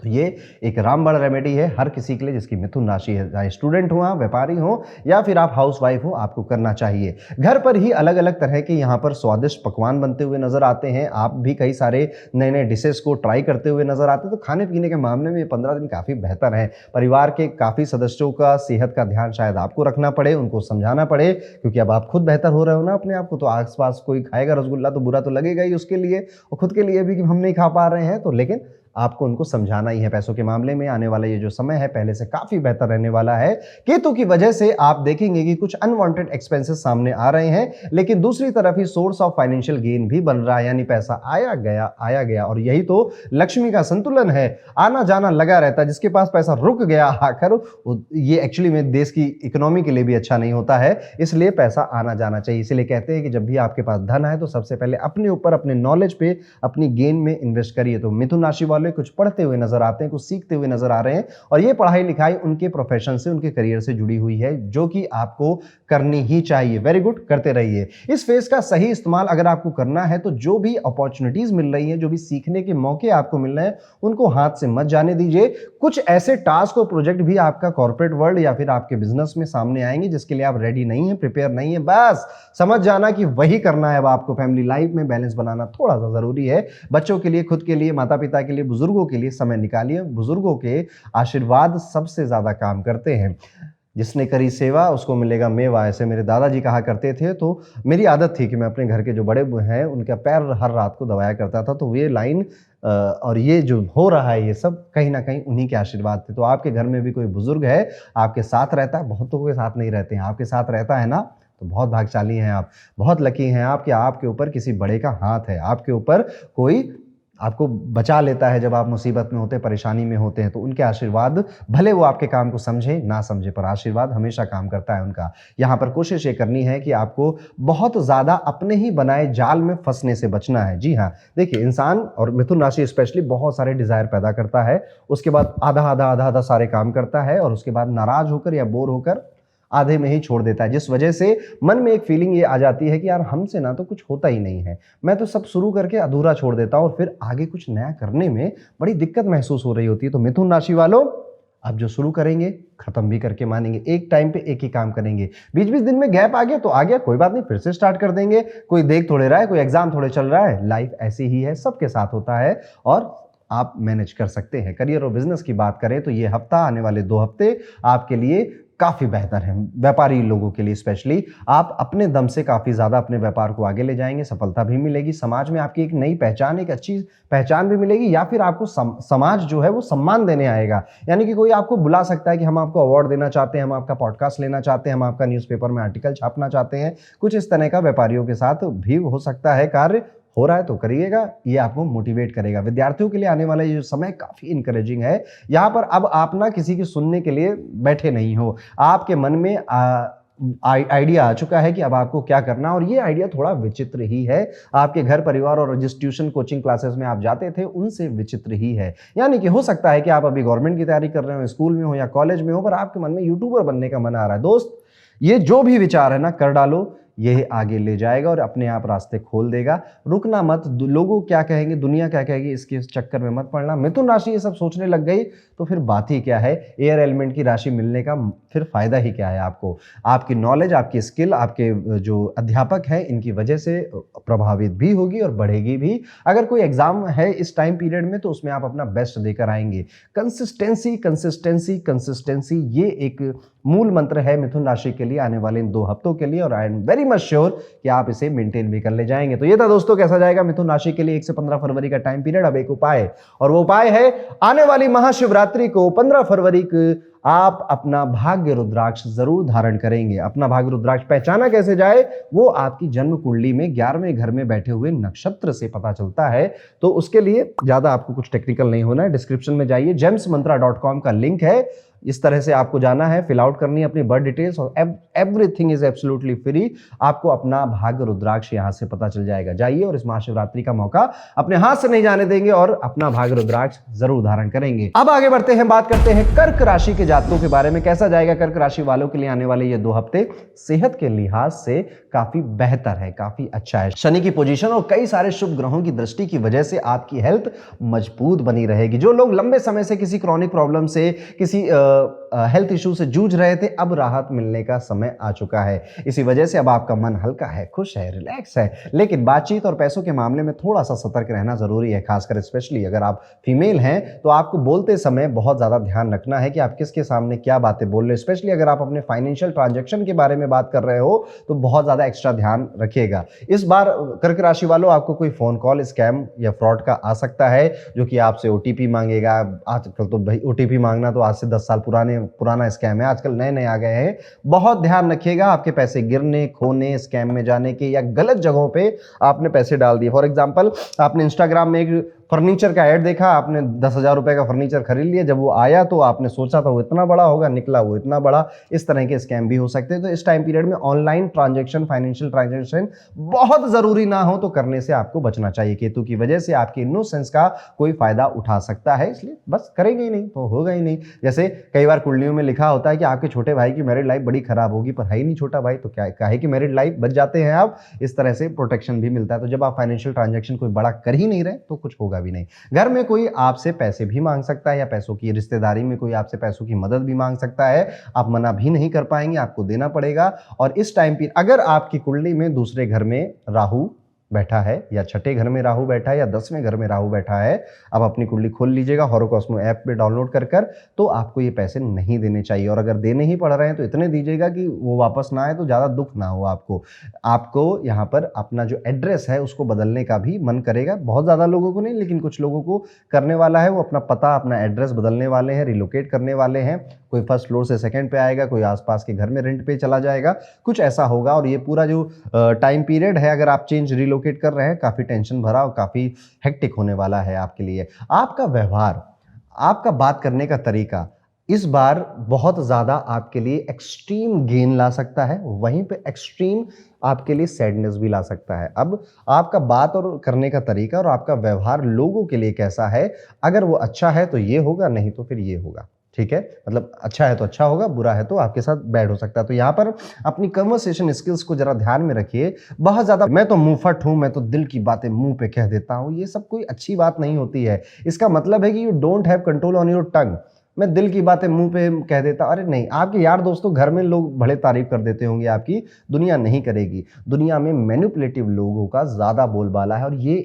तो ये एक रामबाण रेमेडी है हर किसी के लिए जिसकी मिथुन राशि है, चाहे स्टूडेंट हो, व्यापारी हो या फिर आप हाउसवाइफ हो, आपको करना चाहिए। घर पर ही अलग अलग तरह के यहाँ पर स्वादिष्ट पकवान बनते हुए नजर आते हैं, आप भी कई सारे नए नए डिशेस को ट्राई करते हुए नजर आते हैं। तो खाने पीने के मामले में ये 15 दिन काफ़ी बेहतर है। परिवार के काफ़ी सदस्यों का सेहत का ध्यान शायद आपको रखना पड़े, उनको समझाना पड़े, क्योंकि अब आप खुद बेहतर हो रहे हो ना अपने आप को, तो आसपास कोई खाएगा रसगुल्ला तो बुरा तो लगेगा ही उसके लिए, और खुद के लिए भी कि हम नहीं खा पा रहे हैं, तो लेकिन आपको उनको समझाना ही है। पैसों के मामले में आने वाला ये जो समय है पहले से काफी बेहतर रहने वाला है। केतु की वजह से आप देखेंगे कि कुछ अनवांटेड एक्सपेंसेस सामने आ रहे हैं, लेकिन दूसरी तरफ ही सोर्स ऑफ फाइनेंशियल गेन भी बन रहा है, यानी पैसा आया गया। और यही तो लक्ष्मी का संतुलन है, आना जाना लगा रहता है। जिसके पास पैसा रुक गया आकर, ये एक्चुअली में देश की इकोनॉमी के लिए भी अच्छा नहीं होता है, इसलिए पैसा आना जाना चाहिए। इसलिए कहते हैं कि जब भी आपके पास धन है तो सबसे पहले अपने ऊपर, अपने नॉलेज पे, अपनी गेन में इन्वेस्ट करिए। तो मिथुन राशि वाले कुछ पढ़ते हुए नजर आते हैं, कुछ सीखते हुए नजर आ रहे हैं, और ये पढ़ाई लिखाई उनके प्रोफेशन से, उनके करियर से जुड़ी हुई है, जो कि आपको करनी ही चाहिए। वेरी गुड, करते रहिए। इस फेज का सही इस्तेमाल अगर आपको करना है तो जो भी अपॉर्चुनिटीज मिल रही हैं, जो भी सीखने के मौके आपको मिल रहे हैं, उनको हाथ से मत जाने दीजिए। कुछ ऐसे टास्क और प्रोजेक्ट भी आपका कॉर्पोरेट वर्ल्ड या फिर आपके बिजनेस में सामने आएंगे जिसके लिए आप रेडी नहीं है, प्रिपेयर नहीं है, बस समझ जाना कि वही करना है। अब आपको फैमिली लाइफ में बैलेंस बनाना थोड़ा सा जरूरी है। बच्चों के लिए, खुद के लिए, माता पिता के लिए, बुजुर्गों के लिए समय निकालिए। बुजुर्गों के आशीर्वाद सबसे ज्यादा काम करते हैं। जिसने करी सेवा उसको मिलेगा मेवा, ऐसे मेरे दादाजी कहा करते थे। तो मेरी आदत थी कि मैं अपने घर के जो बड़े हैं उनका पैर हर रात को दबाया करता था। तो ये लाइन और ये जो हो रहा है ये सब कहीं ना कहीं उन्हीं के आशीर्वाद थे। तो आपके घर में भी कोई बुजुर्ग है, आपके साथ रहता है, बहुतों के साथ नहीं रहते हैं, आपके साथ रहता है ना, तो बहुत भाग्यशाली हैं आप, बहुत लकी हैं आप कि आपके ऊपर किसी बड़े का हाथ है, आपके ऊपर कोई आपको बचा लेता है जब आप मुसीबत में होते हैं, परेशानी में होते हैं। तो उनके आशीर्वाद, भले वो आपके काम को समझे ना समझे, पर आशीर्वाद हमेशा काम करता है उनका। यहाँ पर कोशिश ये करनी है कि आपको बहुत ज़्यादा अपने ही बनाए जाल में फंसने से बचना है। जी हाँ, देखिए इंसान, और मिथुन राशि स्पेशली, बहुत सारे डिज़ायर पैदा करता है, उसके बाद आधा सारे काम करता है, और उसके बाद नाराज होकर या बोर होकर आधे में ही छोड़ देता है, जिस वजह से मन में एक फीलिंग ये आ जाती है कि यार हमसे ना तो कुछ होता ही नहीं है, मैं तो सब शुरू करके अधूरा छोड़ देता हूँ, और फिर आगे कुछ नया करने में बड़ी दिक्कत महसूस हो रही होती है। तो मिथुन राशि वालों, आप जो शुरू करेंगे खत्म भी करके मानेंगे, एक टाइम पे एक ही काम करेंगे। बीच बीच दिन में गैप आ गया तो आ गया, कोई बात नहीं, फिर से स्टार्ट कर देंगे। कोई देख थोड़े रहा है, कोई एग्जाम थोड़े चल रहा है, लाइफ ऐसी ही है, सबके साथ होता है, और आप मैनेज कर सकते हैं। करियर और बिजनेस की बात करें तो ये हफ्ता, आने वाले 2 हफ्ते आपके लिए काफ़ी बेहतर हैं व्यापारी लोगों के लिए। स्पेशली आप अपने दम से काफ़ी ज़्यादा अपने व्यापार को आगे ले जाएंगे, सफलता भी मिलेगी, समाज में आपकी एक नई पहचान, एक अच्छी पहचान भी मिलेगी, या फिर आपको समाज जो है वो सम्मान देने आएगा। यानी कि कोई आपको बुला सकता है कि हम आपको अवार्ड देना चाहते हैं, हम आपका पॉडकास्ट लेना चाहते हैं, हम आपका न्यूज़पेपर में आर्टिकल छापना चाहते हैं। कुछ इस तरह का व्यापारियों के साथ भी हो सकता है कार्य, हो रहा है तो करिएगा, ये आपको मोटिवेट करेगा। विद्यार्थियों के लिए आने वाला ये समय काफ़ी इंकरेजिंग है। यहाँ पर अब आप ना किसी की सुनने के लिए बैठे नहीं हो, आपके मन में आइडिया आ चुका है कि अब आपको क्या करना, और ये आइडिया थोड़ा विचित्र ही है। आपके घर परिवार और जिस ट्यूशन कोचिंग क्लासेस में आप जाते थे उनसे विचित्र ही है। यानी कि हो सकता है कि आप अभी गवर्नमेंट की तैयारी कर रहे हो, स्कूल में हो या कॉलेज में हो, पर आपके मन में यूट्यूबर बनने का मन आ रहा है। दोस्त, ये जो भी विचार है ना, कर डालो, यही आगे ले जाएगा और अपने आप रास्ते खोल देगा। रुकना मत, लोगों क्या कहेंगे, दुनिया क्या कहेगी, इसके चक्कर में मत पड़ना। मिथुन राशि ये सब सोचने लग गई तो फिर बात ही क्या है। एयर एलिमेंट की राशि मिलने का फिर फायदा ही क्या है आपको। आपकी नॉलेज, आपकी स्किल, आपके जो अध्यापक हैं इनकी वजह से प्रभावित भी होगी और बढ़ेगी भी। अगर कोई एग्जाम है इस टाइम पीरियड में तो उसमें आप अपना बेस्ट देकर आएंगे। कंसिस्टेंसी कंसिस्टेंसी कंसिस्टेंसी, ये एक मूल मंत्र है मिथुन राशि के लिए आने वाले इन 2 हफ्तों के लिए, और I am very much sure कि आप इसे मेंटेन भी कर ले जाएंगे। तो ये था दोस्तों कैसा जाएगा मिथुन राशि के लिए 1 से 15 फरवरी का टाइम पीरियड। अब एक उपाय, और वो उपाय है आने वाली महाशिवरात्रि को 15 फरवरी को आप अपना भाग्य रुद्राक्ष जरूर धारण करेंगे। अपना भाग्य रुद्राक्ष पहचाना कैसे जाए, वो आपकी जन्म कुंडली में 11वें घर में बैठे हुए नक्षत्र से पता चलता है। तो उसके लिए ज्यादा आपको कुछ टेक्निकल नहीं होना है। डिस्क्रिप्शन में जाइए, gemsmantra.com का लिंक है, इस तरह से आपको जाना है, फिल आउट करनी है अपनी बर्थ डिटेल्स, और एवरीथिंग इज एब्सोल्युटली फ्री। आपको अपना भाग्य रुद्राक्ष यहां से पता चल जाएगा। जाइए और इस महाशिवरात्रि का मौका अपने हाथ से नहीं जाने देंगे और अपना भाग्य रुद्राक्ष जरूर धारण करेंगे। अब आगे बढ़ते हैं, बात करते हैं कर्क राशि के जातकों के बारे में। कैसा जाएगा कर्क राशि वालों के लिए आने वाले ये 2 हफ्ते। सेहत के लिहाज से काफी बेहतर है, काफी अच्छा है। शनि की पोजीशन और कई सारे शुभ ग्रहों की दृष्टि की वजह से आपकी हेल्थ मजबूत बनी रहेगी। जो लोग लंबे समय से किसी क्रॉनिक प्रॉब्लम से, किसी हेल्थ इशू से जूझ रहे थे, अब राहत मिलने का समय आ चुका है। इसी वजह से अब आपका मन हल्का है, खुश है, रिलैक्स है। लेकिन बातचीत और पैसों के मामले में थोड़ा सा सतर्क रहना जरूरी है। खासकर स्पेशली अगर आप फीमेल हैं तो आपको बोलते समय बहुत ज्यादा ध्यान रखना है कि आप किसके सामने क्या बातें बोल रहे हो। स्पेशली अगर आप अपने फाइनेंशियल ट्रांजेक्शन के बारे में बात कर रहे हो तो बहुत ज्यादा एक्स्ट्रा ध्यान रखिएगा। इस बार कर्क राशि वालों आपको कोई फोन कॉल, स्कैम या फ्रॉड का आ सकता है, जो कि आपसे ओटीपी मांगेगा। आजकल तो भाई ओटीपी मांगना तो आज से 10 साल पुराना स्कैम है, आजकल नए नए आ गए हैं। बहुत ध्यान रखिएगा आपके पैसे गिरने, खोने, स्कैम में जाने के, या गलत जगहों पे आपने पैसे डाल दिए। फॉर एग्जांपल, आपने इंस्टाग्राम में एक फर्नीचर का ऐड देखा, आपने 10,000 रुपए का फर्नीचर खरीद लिया, जब वो आया तो आपने सोचा था वो इतना बड़ा होगा, निकला वो इतना बड़ा। इस तरह के स्कैम भी हो सकते हैं। तो इस टाइम पीरियड में ऑनलाइन ट्रांजैक्शन, फाइनेंशियल ट्रांजैक्शन बहुत जरूरी ना हो तो करने से आपको बचना चाहिए। केतु की वजह से आपके इनोसेंस का कोई फायदा उठा सकता है, इसलिए बस करेंगे ही नहीं तो होगा ही नहीं। जैसे कई बार कुंडलियों में लिखा होता है कि आपके छोटे भाई की मैरिड लाइफ बड़ी खराब होगी, पर है ही नहीं छोटा भाई, तो क्या काहे की मैरिड लाइफ बच जाते हैं आप। इस तरह से प्रोटेक्शन भी मिलता है। तो जब आप फाइनेंशियल ट्रांजैक्शन कोई बड़ा कर ही नहीं रहे तो कुछ होगा भी नहीं। घर में कोई आपसे पैसे भी मांग सकता है, या पैसों की रिश्तेदारी में कोई आपसे पैसों की मदद भी मांग सकता है, आप मना भी नहीं कर पाएंगे, आपको देना पड़ेगा। और इस टाइम पर अगर आपकी कुंडली में दूसरे घर में राहु बैठा है, या छठे घर में राहु बैठा है, या 10वें घर में राहु बैठा है, अब अपनी कुंडली खोल लीजिएगा होरोकॉस्मो ऐप पे डाउनलोड कर तो आपको ये पैसे नहीं देने चाहिए। और अगर देने ही पड़ रहे हैं तो इतने दीजिएगा कि वो वापस ना आए, तो ज़्यादा दुख ना हो आपको यहाँ पर अपना जो एड्रेस है उसको बदलने का भी मन करेगा। बहुत ज़्यादा लोगों को नहीं, लेकिन कुछ लोगों को करने वाला है। वो अपना पता, अपना एड्रेस बदलने वाले हैं, रिलोकेट करने वाले हैं। कोई फर्स्ट फ्लोर से सेकंड पे आएगा, कोई आसपास के घर में रेंट पे चला जाएगा, कुछ ऐसा होगा। और ये पूरा जो टाइम पीरियड है, अगर आप चेंज रिलोकेट कर रहे हैं, काफ़ी टेंशन भरा और काफ़ी हेक्टिक होने वाला है आपके लिए। आपका व्यवहार, आपका बात करने का तरीका इस बार बहुत ज़्यादा आपके लिए एक्सट्रीम गेन ला सकता है, वहीं पे एक्सट्रीम आपके लिए सैडनेस भी ला सकता है। अब आपका बात और करने का तरीका और आपका व्यवहार लोगों के लिए कैसा है, अगर वो अच्छा है तो ये होगा, नहीं तो फिर ये होगा। ठीक है, मतलब अच्छा है तो अच्छा होगा, बुरा है तो आपके साथ बैड हो सकता है। तो यहाँ पर अपनी कन्वर्सेशन स्किल्स को जरा ध्यान में रखिए। बहुत ज़्यादा मैं तो मुंहफट हूँ, मैं तो दिल की बातें मुंह पे कह देता हूँ, ये सब कोई अच्छी बात नहीं होती है। इसका मतलब है कि you don't have control on your tongue. मैं दिल की बातें मुंह पे कह देता, अरे नहीं, आपके यार दोस्तों घर में लोग बड़े तारीफ कर देते होंगे आपकी, दुनिया नहीं करेगी। दुनिया में मैनिपुलेटिव लोगों का ज़्यादा बोलबाला है, और ये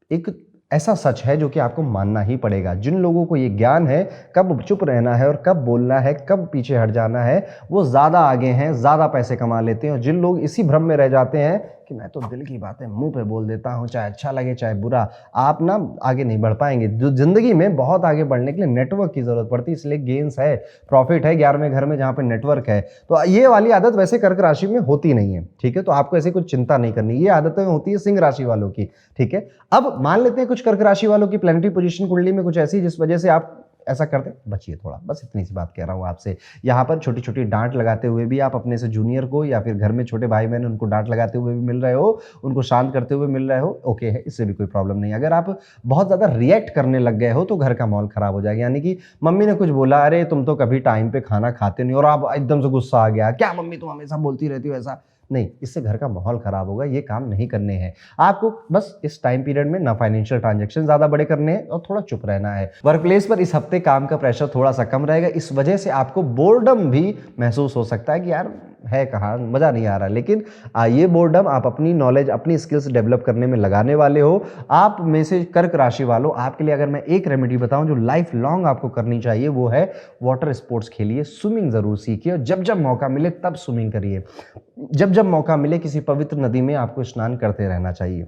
एक ऐसा सच है जो कि आपको मानना ही पड़ेगा। जिन लोगों को ये ज्ञान है कब चुप रहना है और कब बोलना है, कब पीछे हट जाना है, वो ज़्यादा आगे हैं, ज़्यादा पैसे कमा लेते हैं। और जिन लोग इसी भ्रम में रह जाते हैं कि मैं तो दिल की बातें मुंह पे बोल देता हूँ, चाहे अच्छा लगे चाहे बुरा, आप ना आगे नहीं बढ़ पाएंगे। जो ज़िंदगी में बहुत आगे बढ़ने के लिए नेटवर्क की ज़रूरत पड़ती है, इसलिए गेम्स है, प्रॉफिट है 11वें घर में जहाँ पे नेटवर्क है। तो ये वाली आदत वैसे कर्क राशि में होती नहीं है, ठीक है। तो आपको ऐसी कुछ चिंता नहीं करनी, ये आदतें होती है सिंह राशि वालों की, ठीक है। अब मान लेते हैं कुछ कर्क राशि वालों की प्लैनेटरी पोजीशन कुंडली में कुछ ऐसी जिस वजह से आप ऐसा करते, बचिए थोड़ा, बस इतनी सी बात कह रहा हूँ आपसे। यहाँ पर छोटी छोटी डांट लगाते हुए भी आप अपने से जूनियर को या फिर घर में छोटे भाई बहन उनको डांट लगाते हुए भी मिल रहे हो, उनको शांत करते हुए मिल रहे हो, ओके है, इससे भी कोई प्रॉब्लम नहीं। अगर आप बहुत ज़्यादा रिएक्ट करने लग गए हो तो घर का माहौल खराब हो जाएगा। यानी कि मम्मी ने कुछ बोला, अरे तुम तो कभी टाइम पे खाना खाते नहीं, और आप एकदम से गुस्सा आ गया, क्या मम्मी तुम हमेशा बोलती रहती हो ऐसा, नहीं, इससे घर का माहौल खराब होगा। ये काम नहीं करने हैं आपको। बस इस टाइम पीरियड में ना फाइनेंशियल ट्रांजैक्शन ज्यादा बड़े करने हैं और थोड़ा चुप रहना है। वर्क प्लेस पर इस हफ्ते काम का प्रेशर थोड़ा सा कम रहेगा, इस वजह से आपको बोर्डम भी महसूस हो सकता है कि यार है कहाँ, मजा नहीं आ रहा। लेकिन ये बोर्डम आप अपनी नॉलेज, अपनी स्किल्स डेवलप करने में लगाने वाले हो। आप में से कर्क राशि वालों, आपके लिए अगर मैं एक रेमेडी बताऊं जो लाइफ लॉन्ग आपको करनी चाहिए, वो है वाटर स्पोर्ट्स खेलिए, स्विमिंग जरूर सीखिए, और जब जब मौका मिले तब स्विमिंग करिए। जब जब मौका मिले किसी पवित्र नदी में आपको स्नान करते रहना चाहिए।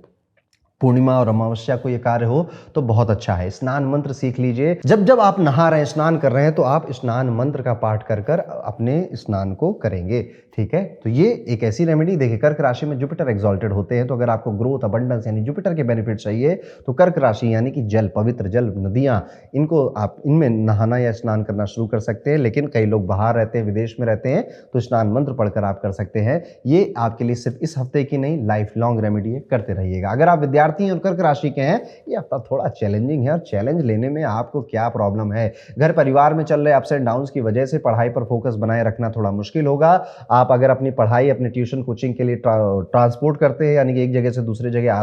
पूर्णिमा और अमावस्या को ये कार्य हो तो बहुत अच्छा है। स्नान मंत्र सीख लीजिए, जब जब आप नहा रहे हैं, स्नान कर रहे हैं, तो आप स्नान मंत्र का पाठ कर कर अपने स्नान को करेंगे, ठीक है। तो ये एक ऐसी रेमेडी, देखिए कर्क राशि में जुपिटर एग्जॉल्टेड होते हैं, तो अगर आपको ग्रोथ, अबंडेंस यानी जुपिटर के बेनिफिट चाहिए तो कर्क राशि यानी कि जल, पवित्र जल, नदियां, इनको आप इनमें नहाना या स्नान करना शुरू कर सकते हैं। लेकिन कई लोग बाहर रहते हैं, विदेश में रहते हैं, तो स्नान मंत्र पढ़कर आप कर सकते हैं। ये आपके लिए सिर्फ इस हफ्ते की नहीं, लाइफ लॉन्ग रेमेडी है, करते रहिएगा। अगर आप विद्यार्थी और कर्क राशि के हैं, ये हफ्ता थोड़ा चैलेंजिंग है, और चैलेंज लेने में आपको क्या प्रॉब्लम है, घर परिवार में चल रहे अप्स एंड डाउन्स की वजह से पढ़ाई पर फोकस बनाए रखना थोड़ा मुश्किल होगा। आप अगर अपनी पढ़ाई, अपने ट्यूशन कोचिंग के लिए ट्रांसपोर्ट करते हैं, यानी कि एक जगह से दूसरे जगह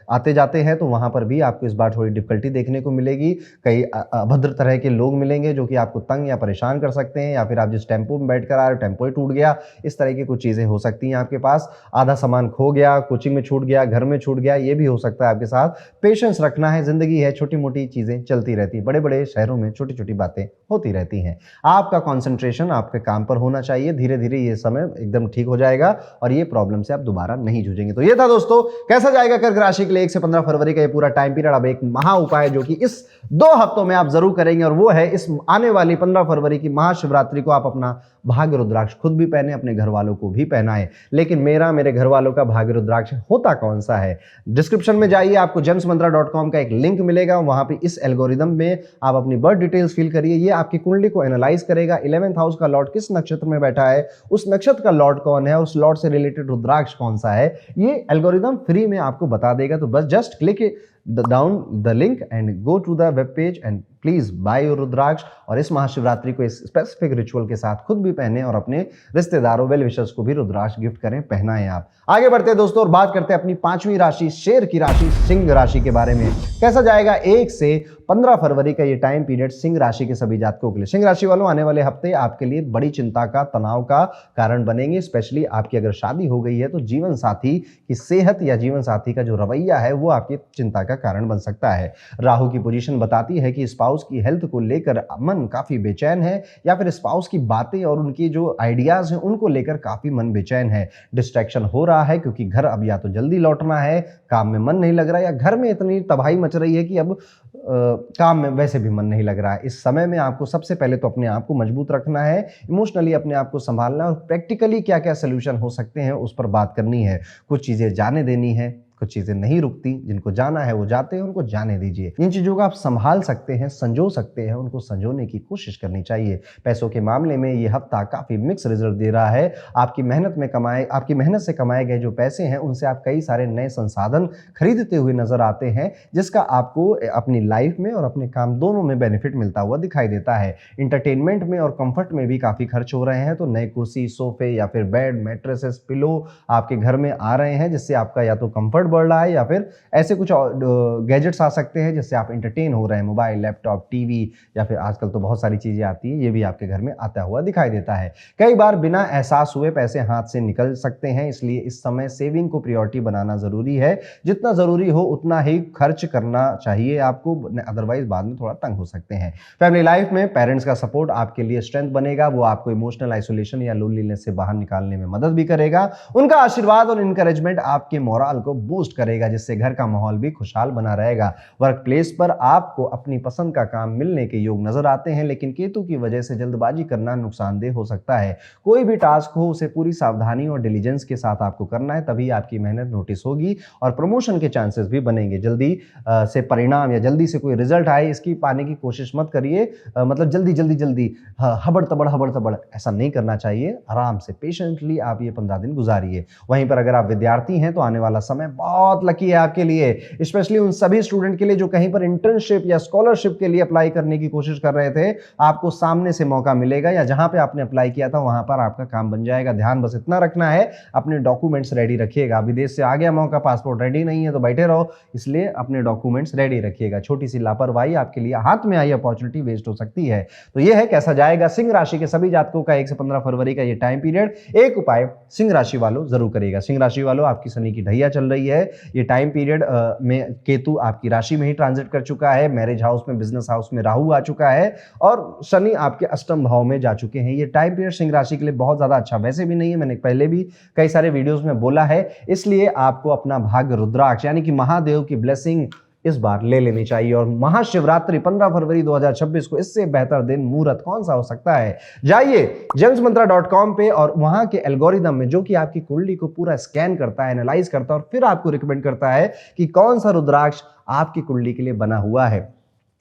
आते जाते हैं, तो वहां पर भी आपको इस बार थोड़ी डिफिकल्टी देखने को मिलेगी। कई अभद्र तरह के लोग मिलेंगे जो कि आपको तंग या परेशान कर सकते हैं, या फिर आप जिस टेम्पो में बैठ कर आ रहे हो टेम्पो ही टूट गया, इस तरह की कुछ चीजें हो सकती हैं आपके पास। आधा सामान खो गया, कोचिंग में छूट गया, घर में छूट गया, ये भी हो सकता है आपके साथ। पेशेंस रखना है, जिंदगी है, छोटी मोटी चीजें चलती रहती, बड़े बड़े शहरों में छोटी छोटी बातें होती रहती हैं। आपका कंसंट्रेशन आपके काम पर होना चाहिए। धीरे धीरे ये समय एकदम ठीक हो जाएगा और ये प्रॉब्लम से आप दोबारा नहीं जूझेंगे। तो ये था दोस्तों, कैसा जाएगा कर्क राशि के लिए 1 से 15 फरवरी का ये पूरा टाइम पीरियड। अब एक महा उपाय जो कि इस 2 हफ्तों में आप जरूर करेंगे, और वो है इस आने वाली 15 फरवरी की महाशिवरात्रि को आप अपना भाग्य रुद्राक्ष खुद भी पहने, अपने घर वालों को भी पहनाएं। लेकिन मेरे घर वालों का भाग्य रुद्राक्ष होता कौन सा है, डिस्क्रिप्शन में जाइए, आपको gemsmantra.com का एक लिंक मिलेगा। वहां पे इस एल्गोरिदम में आप अपनी बर्थ डिटेल्स फिल करिए। ये आपकी कुंडली को एनालाइज करेगा। 11th हाउस का लॉर्ड किस नक्षत्र में बैठा है, उस नक्षत्र का लॉर्ड कौन है, उस लॉर्ड से रिलेटेड रुद्राक्ष कौन सा है, ये एल्गोरिदम फ्री में आपको बता देगा। तो बस just click down the link and go to the web page and please buy your rudraksha, और इस महाशिवरात्रि को इस स्पेसिफिक रिचुअल के साथ खुद भी पहने और अपने रिश्तेदारों, वेल विशर्स को भी रुद्राक्ष गिफ्ट करें, पहनाएं आप। आगे बढ़ते हैं दोस्तों और बात करते हैं अपनी 5वीं राशि, शेर की राशि सिंह राशि के बारे में। कैसा जाएगा 1 से 15 फरवरी का ये टाइम पीरियड सिंह राशि के सभी जातकों के लिए। सिंह राशि वालों, आने वाले हफ्ते आपके लिए बड़ी चिंता का, तनाव का कारण बनेंगे। स्पेशली आपकी अगर शादी हो गई है तो जीवन साथी की सेहत या जीवन साथी का जो रवैया है वो आपकी चिंता का कारण बन सकता है। राहु की पोजीशन बताती है कि स्पाउस की हेल्थ को लेकर मन काफी बेचैन है, या फिर स्पाउस की बातें और उनकी जो आइडियाज हैं उनको लेकर काफी मन बेचैन है। डिस्ट्रैक्शन हो रहा है क्योंकि घर अब या तो जल्दी लौटना है, काम में मन नहीं लग रहा है, या घर में इतनी तबाही मच रही है कि अब काम में वैसे भी मन नहीं लग रहा है। इस समय में आपको सबसे पहले तो अपने आप को मजबूत रखना है, इमोशनली अपने आप को संभालना है, और प्रैक्टिकली क्या क्या सोल्यूशन हो सकते हैं उस पर बात करनी है। कुछ चीजें जाने देनी है, कुछ चीजें नहीं रुकती, जिनको जाना है वो जाते हैं, उनको जाने दीजिए। इन चीजों को आप संभाल सकते हैं, संजो सकते हैं, उनको संजोने की कोशिश करनी चाहिए। पैसों के मामले में ये हफ्ता काफी मिक्स रिजल्ट दे रहा है। आपकी मेहनत से कमाए गए जो पैसे हैं उनसे आप कई सारे नए संसाधन खरीदते हुए नजर आते हैं, जिसका आपको अपनी लाइफ में और अपने काम दोनों में बेनिफिट मिलता हुआ दिखाई देता है। इंटरटेनमेंट में और कंफर्ट में भी काफी खर्च हो रहे हैं, तो नए कुर्सी, सोफे या फिर बेड, मैट्रेसेस, पिलो आपके घर में आ रहे हैं, जिससे आपका या तो कंफर्ट बढ़ रहा है, या फिर ऐसे कुछ गैजेट्स आ सकते हैं जिससे आप एंटरटेन हो रहे हैं, मोबाइल, लैपटॉप, टीवी, या फिर आजकल तो बहुत सारी चीज़ें आती हैं, ये भी आपके घर में आता हुआ दिखाई देता है। कई बार बिना एहसास हुए पैसे हाथ से निकल सकते हैं, इसलिए इस समय सेविंग को प्रायोरिटी बनाना ज़रूरी है। जितना ज़रूरी हो उतना ही खर्च करना चाहिए आपको, अदरवाइज बाद में थोड़ा तंग हो सकते हैं। फैमिली लाइफ में पेरेंट्स का सपोर्ट आपके लिए स्ट्रेंथ बनेगा, वो आपको इमोशनल आइसोलेशन या लोनलीनेस से बाहर निकालने में मदद भी करेगा। उनका आशीर्वाद और इनकरेजमेंट आपके मोरल को बूस्ट करेगा, जिससे घर का माहौल भी खुशहाल बना रहेगा। वर्क प्लेस पर आपको अपनी पसंद का काम मिलने के योग नजर आते हैं, लेकिन केतु की वजह से जल्दबाजी करना नुकसानदेह हो सकता है। कोई भी टास्क हो उसे पूरी सावधानी और डिलीजेंस के साथ आपको करना है, तभी आपकी मेहनत नोटिस होगी और प्रमोशन के चांसेस भी बनेंगे। जल्दी से परिणाम या जल्दी से कोई रिजल्ट आए इसकी पाने की कोशिश मत करिए, मतलब जल्दी हबड़ तबड़ ऐसा नहीं करना चाहिए। आराम से पेशेंटली आप ये 15 दिन गुजारिए। वहीं पर अगर आप विद्यार्थी हैं तो आने वाला समय बहुत लकी है आपके लिए, स्पेशली उन सभी स्टूडेंट के लिए जो कहीं पर इंटर्नशिप या स्कॉलरशिप के लिए अप्लाई करने की कोशिश कर रहे थे। आपको सामने से मौका मिलेगा, या जहां पे आपने अप्लाई किया था वहां पर आपका काम बन जाएगा। ध्यान बस इतना रखना है, अपने डॉक्यूमेंट्स रेडी रखिएगा। विदेश से आ गया मौका, पासपोर्ट रेडी नहीं है तो बैठे रहो, इसलिए अपने डॉक्यूमेंट्स रेडी रखिएगा। छोटी सी लापरवाही आपके लिए हाथ में आई अपॉर्चुनिटी वेस्ट हो सकती है। तो यह है कैसा जाएगा सिंह राशि के सभी जातकों का 1 से 15 फरवरी का ये टाइम पीरियड। एक उपाय सिंह राशि वालों जरूर करिएगा। सिंह राशि वालों, आपकी शनि की ढैया चल रही है। ये टाइम पीरियड में केतु आपकी राशि में ही ट्रांजिट कर चुका है, मैरिज हाउस में, बिजनेस हाउस में राहु आ चुका है और शनि आपके अष्टम भाव में जा चुके हैं। ये टाइम पीरियड सिंह राशि के लिए बहुत ज्यादा अच्छा वैसे भी नहीं है, मैंने पहले भी कई सारे वीडियोस में बोला है। इसलिए आपको अपना भाग्य रुद्राक्ष यानी कि महादेव की ब्लेसिंग इस बार ले लेनी चाहिए। और महाशिवरात्रि 15 फरवरी 2026 को, इससे बेहतर दिन मुहूर्त कौन सा हो सकता है। जाइए gemsmantra.com पे और वहां के एल्गोरिदम में, जो कि आपकी कुंडली को पूरा स्कैन करता है, एनालाइज करता है और फिर आपको रिकमेंड करता है कि कौन सा रुद्राक्ष आपकी कुंडली के लिए बना हुआ है।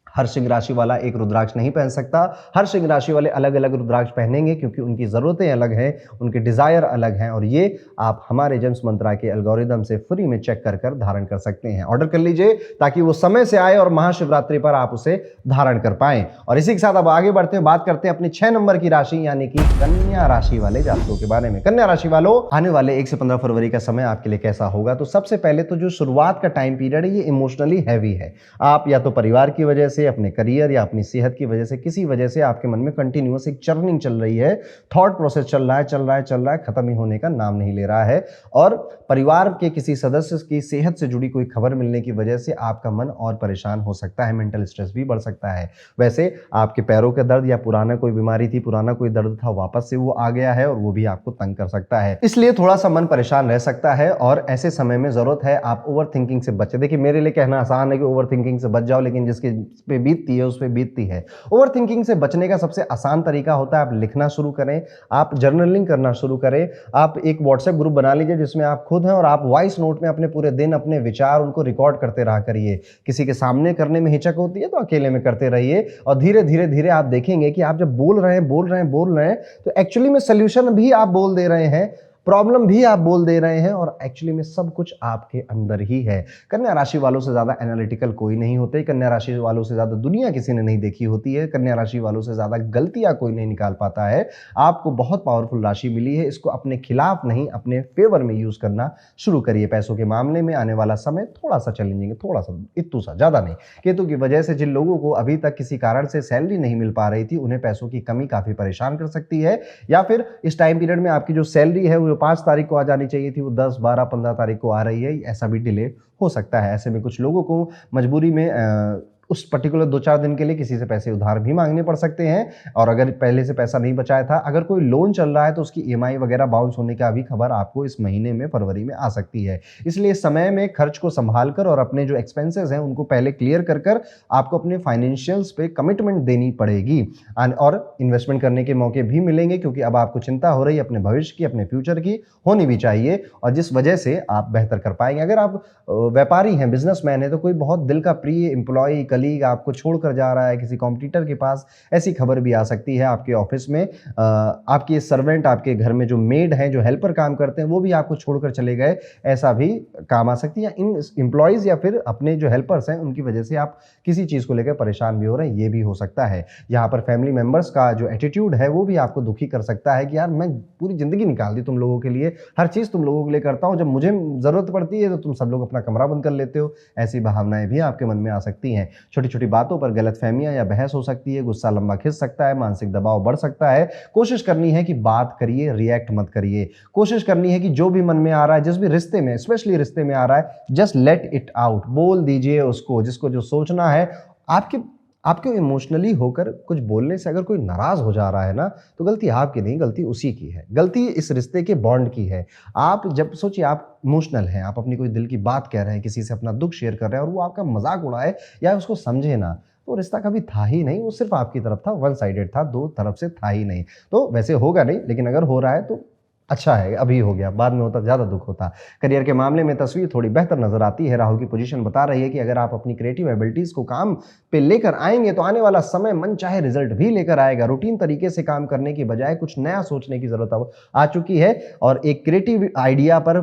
हर सिंह राशि वाला एक रुद्राक्ष नहीं पहन सकता, हर सिंह राशि वाले अलग अलग रुद्राक्ष पहनेंगे क्योंकि उनकी ज़रूरतें अलग हैं, उनके डिज़ायर अलग हैं। और ये आप हमारे जेम्स मंत्रा के एल्गोरिदम से फ्री में चेक कर कर धारण कर सकते हैं। ऑर्डर कर लीजिए ताकि वो समय से आए और महाशिवरात्रि पर आप उसे धारण कर पाएं। और इसी के साथ अब आगे बढ़ते हैं, बात करते हैं अपनी 6 नंबर की राशि यानी कि कन्या राशि वाले जातकों के बारे में। कन्या राशि वालों, आने वाले 1 से 15 फरवरी का समय आपके लिए कैसा होगा। तो सबसे पहले तो जो शुरुआत का टाइम पीरियड है ये इमोशनली हैवी है। आप या तो परिवार की वजह से, अपने करियर या अपनी सेहत की वजह से, किसी वजह से आपके मन में कंटिन्यूअस एक चर्निंग चल रही है, थॉट प्रोसेस चल रहा है, खत्म ही होने का नाम नहीं ले रहा है। और परिवार के किसी सदस्य की सेहत से जुड़ी कोई खबर मिलने की वजह से आपका मन और परेशान हो सकता है, मेंटल स्ट्रेस भी बढ़ सकता है। वैसे आपके पैरों का दर्द या पुराना कोई बीमारी थी, पुराना कोई दर्द था, वापस से वो आ गया है और वो भी आपको तंग कर सकता है, इसलिए थोड़ा सा मन परेशान रह सकता है। और ऐसे समय में जरूरत है आप ओवर थिंकिंग से बचे। देखिए मेरे लिए कहना आसान है कि ओवर थिंकिंग से बच जाओ, लेकिन जिसके पे बीतती है उस पे बीतती है। ओवर थिंकिंग से बचने का सबसे आसान तरीका होता है आप लिखना शुरू करें, आप जर्नलिंग करना शुरू करें। आप एक व्हाट्सएप ग्रुप बना लीजिए जिसमें आप खुद हैं और आप वॉइस नोट में अपने पूरे दिन, अपने विचार उनको रिकॉर्ड करते रहा करिए। किसी के सामने करने में हिचक होती है तो अकेले में करते रहिए और धीरे धीरे आप देखेंगे कि आप जब बोल रहे हैं तो एक्चुअली में सोल्यूशन भी आप बोल दे रहे हैं, प्रॉब्लम भी आप बोल दे रहे हैं और एक्चुअली में सब कुछ आपके अंदर ही है। कन्या राशि वालों से ज्यादा एनालिटिकल कोई नहीं होते, कन्या राशि वालों से ज्यादा दुनिया किसी ने नहीं देखी होती है, कन्या राशि वालों से ज्यादा गलतियां कोई नहीं निकाल पाता है। आपको बहुत पावरफुल राशि मिली है, इसको अपने खिलाफ नहीं अपने फेवर में यूज करना शुरू करिए। पैसों के मामले में आने वाला समय थोड़ा सा चैलेंजिंग, थोड़ा सा, इतू सा, ज्यादा नहीं। केतु की वजह से जिन लोगों को अभी तक किसी कारण से सैलरी नहीं मिल पा रही थी उन्हें पैसों की कमी काफी परेशान कर सकती है, या फिर इस टाइम पीरियड में आपकी जो सैलरी है वो 5 तारीख को आ जानी चाहिए थी वो 10, 12, 15 तारीख को आ रही है, ऐसा भी डिले हो सकता है। ऐसे में कुछ लोगों को मजबूरी में उस पर्टिकुलर 2-4 दिन के लिए किसी से पैसे उधार भी मांगने पड़ सकते हैं। और अगर पहले से पैसा नहीं बचाया था, अगर कोई लोन चल रहा है तो उसकी ईएमआई वगैरह बाउंस होने का भी खबर आपको इस महीने में, फरवरी में आ सकती है। इसलिए समय में खर्च को संभाल कर और अपने जो एक्सपेंसेस हैं उनको पहले क्लियर कर आपको अपने फाइनेंशियल्स पे कमिटमेंट देनी पड़ेगी और इन्वेस्टमेंट करने के मौके भी मिलेंगे, क्योंकि अब आपको चिंता हो रही है अपने भविष्य की, अपने फ्यूचर की, होनी भी चाहिए और जिस वजह से आप बेहतर कर पाएंगे। अगर आप व्यापारी हैं, बिजनेसमैन है तो कोई बहुत दिल का प्रिय एम्प्लॉय, कलीग आपको छोड़कर जा रहा है किसी कॉम्पिटिटर के पास, ऐसी खबर भी आ सकती है। आपके ऑफिस में आपके सर्वेंट, आपके घर में जो मेड हैं, जो हेल्पर काम करते हैं, वो भी आपको छोड़कर चले गए, ऐसा भी काम आ सकती है। इन एम्प्लॉयज़ या फिर अपने जो हेल्पर्स हैं उनकी वजह से आप किसी चीज़ को लेकर परेशान भी हो रहे हैं, ये भी हो सकता है। यहाँ पर फैमिली मेंबर्स का जो एटीट्यूड है वो भी आपको दुखी कर सकता है कि यार मैं पूरी ज़िंदगी निकाल दी तुम लोगों के लिए, हर चीज़ तुम लोगों के लिए करता हूँ, जब मुझे ज़रूरत पड़ती है तो तुम सब लोग अपना कमरा बंद कर लेते हो। ऐसी भावनाएं भी आपके मन में आ सकती हैं। छोटी छोटी बातों पर गलतफहमियां या बहस हो सकती है, गुस्सा लंबा खिंच सकता है, मानसिक दबाव बढ़ सकता है। कोशिश करनी है कि बात करिए, रिएक्ट मत करिए। कोशिश करनी है कि जो भी मन में आ रहा है, जिस भी रिश्ते में, स्पेशली रिश्ते में आ रहा है, जस्ट लेट इट आउट, बोल दीजिए उसको, जिसको जो सोचना है। आपके इमोशनली होकर कुछ बोलने से अगर कोई नाराज हो जा रहा है ना, तो गलती आपकी नहीं, गलती उसी की है, गलती इस रिश्ते के बॉन्ड की है। आप जब सोचिए, आप इमोशनल हैं, आप अपनी कोई दिल की बात कह रहे हैं, किसी से अपना दुख शेयर कर रहे हैं और वो आपका मजाक उड़ाए या उसको समझे ना, तो रिश्ता कभी था ही नहीं, वो सिर्फ आपकी तरफ था, वन साइडेड था, दो तरफ से था ही नहीं। तो वैसे होगा नहीं, लेकिन अगर हो रहा है तो अच्छा है, अभी हो गया, बाद में होता ज़्यादा दुख होता। करियर के मामले में तस्वीर थोड़ी बेहतर नजर आती है। राहु की पोजीशन बता रही है कि अगर आप अपनी क्रिएटिव एबिलिटीज़ को काम पे लेकर आएंगे तो आने वाला समय मन चाहे रिजल्ट भी लेकर आएगा। रूटीन तरीके से काम करने की बजाय कुछ नया सोचने की जरूरत अब आ चुकी है और एक क्रिएटिव आइडिया पर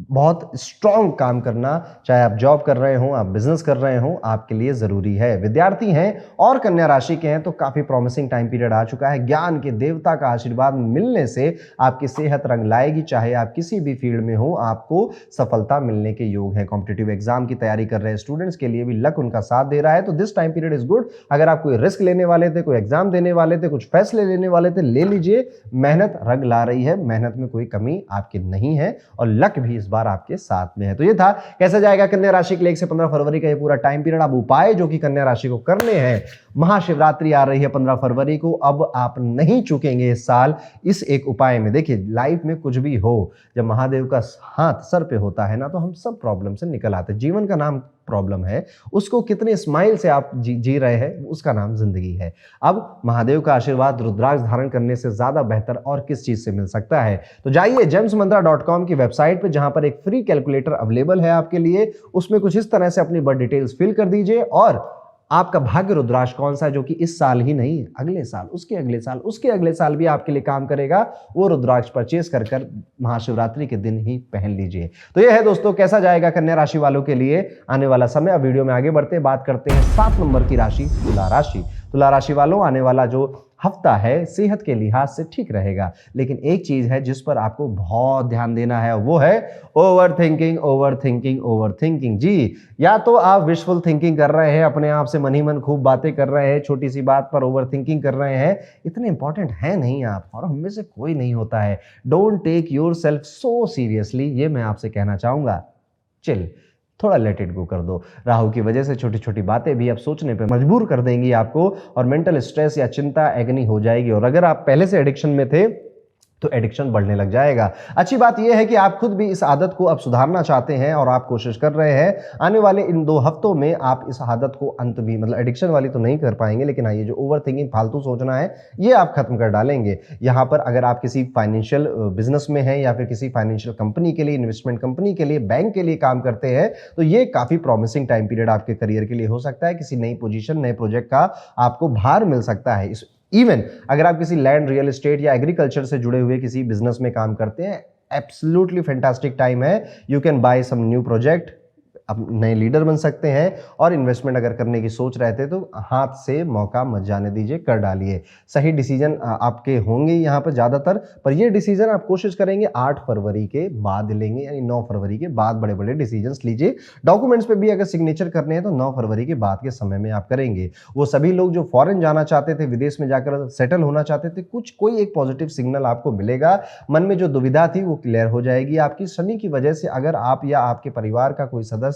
बहुत स्ट्रॉन्ग काम करना, चाहे आप जॉब कर रहे हो, आप बिजनेस कर रहे हो, आपके लिए जरूरी है। विद्यार्थी हैं और कन्या राशि के हैं तो काफी प्रॉमिसिंग टाइम पीरियड आ चुका है। ज्ञान के देवता का आशीर्वाद मिलने से आपकी सेहत रंग लाएगी। चाहे आप किसी भी फील्ड में हो, आपको सफलता मिलने के योग है। कॉम्पिटिटिव एग्जाम की तैयारी कर रहे स्टूडेंट्स के लिए भी लक उनका साथ दे रहा है, तो this time period is good. अगर आप कोई रिस्क लेने वाले थे, कोई एग्जाम देने वाले थे, कुछ फैसले लेने वाले थे, ले लीजिए। मेहनत रंग ला रही है, मेहनत में कोई कमी आपकी नहीं है और लक भी इस बार आपके साथ में है। तो ये था कैसा जाएगा कन्या राशि के लिए 1 से 15 फरवरी का ये पूरा टाइम पीरियड। अब उपाय जो कि कन्या राशि को करने हैं, महाशिवरात्रि आ रही है 15 फरवरी को, अब आप नहीं चूकेंगे इस साल इस एक उपाय में। देखिए, लाइफ में कुछ भी हो, जब महादेव का हाथ सर पे होता है ना, तो हम सब प्रॉब्लम से निकल आते हैं। जीवन का नाम प्रॉब्लम है, उसको कितने स्माइल से आप जी रहे हैं, उसका नाम जिंदगी है। अब महादेव का आशीर्वाद रुद्राक्ष धारण करने से ज्यादा बेहतर और किस चीज से मिल सकता है? तो जाइए gemsmantra.com की वेबसाइट पे, जहां पर एक फ्री कैलकुलेटर अवेलेबल है आपके लिए। उसमें कुछ इस तरह से अपनी बर्थ डिटेल्स फिल कर दीजिए और आपका भाग्य रुद्राक्ष कौन सा है, जो कि इस साल ही नहीं, अगले साल, उसके अगले साल, उसके अगले साल भी आपके लिए काम करेगा, वो रुद्राक्ष परचेज कर महाशिवरात्रि के दिन ही पहन लीजिए। तो ये है दोस्तों, कैसा जाएगा कन्या राशि वालों के लिए आने वाला समय। अब वीडियो में आगे बढ़ते हैं, बात करते हैं 7 नंबर की राशि, तुला राशि। तुला राशि वालों, आने वाला जो हफ्ता है सेहत के लिहाज से ठीक रहेगा, लेकिन एक चीज है जिस पर आपको बहुत ध्यान देना है, वो है over thinking, over thinking, over thinking. जी, या तो आप विशफुल थिंकिंग कर रहे हैं, अपने आप से मन ही मन खूब बातें कर रहे हैं, छोटी सी बात पर ओवर थिंकिंग कर रहे हैं। इतने इंपॉर्टेंट है नहीं आप, और हम में से कोई नहीं होता है। Don't take yourself so seriously, ये मैं आपसे कहना चाहूंगा। चिल, थोड़ा लेट इट गो कर दो। राहु की वजह से छोटी छोटी बातें भी अब सोचने पे मजबूर कर देंगी आपको, और मेंटल स्ट्रेस या चिंता, एग्नी हो जाएगी। और अगर आप पहले से एडिक्शन में थे तो एडिक्शन बढ़ने लग जाएगा। अच्छी बात यह है कि आप खुद भी इस आदत को अब सुधारना चाहते हैं और आप कोशिश कर रहे हैं। आने वाले इन 2 हफ्तों में आप इस आदत को अंत भी, मतलब एडिक्शन वाली तो नहीं कर पाएंगे, लेकिन हाँ, ये जो ओवर थिंकिंग, फालतू सोचना है, ये आप खत्म कर डालेंगे। यहाँ पर अगर आप किसी फाइनेंशियल बिजनेस में हैं या फिर किसी फाइनेंशियल कंपनी के लिए, इन्वेस्टमेंट कंपनी के लिए, बैंक के लिए काम करते हैं, तो ये काफी प्रॉमिसिंग टाइम पीरियड आपके करियर के लिए हो सकता है। किसी नई पोजीशन, नए प्रोजेक्ट का आपको भार मिल सकता है। इवन अगर आप किसी लैंड, रियल एस्टेट या एग्रीकल्चर से जुड़े हुए किसी बिजनेस में काम करते हैं, एब्सोल्युटली फैंटास्टिक टाइम है। You can buy some new project, अब नए लीडर बन सकते हैं। और इन्वेस्टमेंट अगर करने की सोच रहे थे तो हाथ से मौका मत जाने दीजिए, कर डालिए। सही डिसीजन आपके होंगे यहाँ पर ज़्यादातर, पर ये डिसीजन आप कोशिश करेंगे 8 फरवरी के बाद लेंगे, यानी 9 फरवरी के बाद बड़े बड़े डिसीजंस लीजिए। डॉक्यूमेंट्स पे भी अगर सिग्नेचर करने हैं तो 9 फरवरी के बाद के समय में आप करेंगे। वो सभी लोग जो फॉरेन जाना चाहते थे, विदेश में जाकर सेटल होना चाहते थे, कोई एक पॉजिटिव सिग्नल आपको मिलेगा। मन में जो दुविधा थी वो क्लियर हो जाएगी आपकी। शनि की वजह से अगर आप या आपके परिवार का कोई सदस्य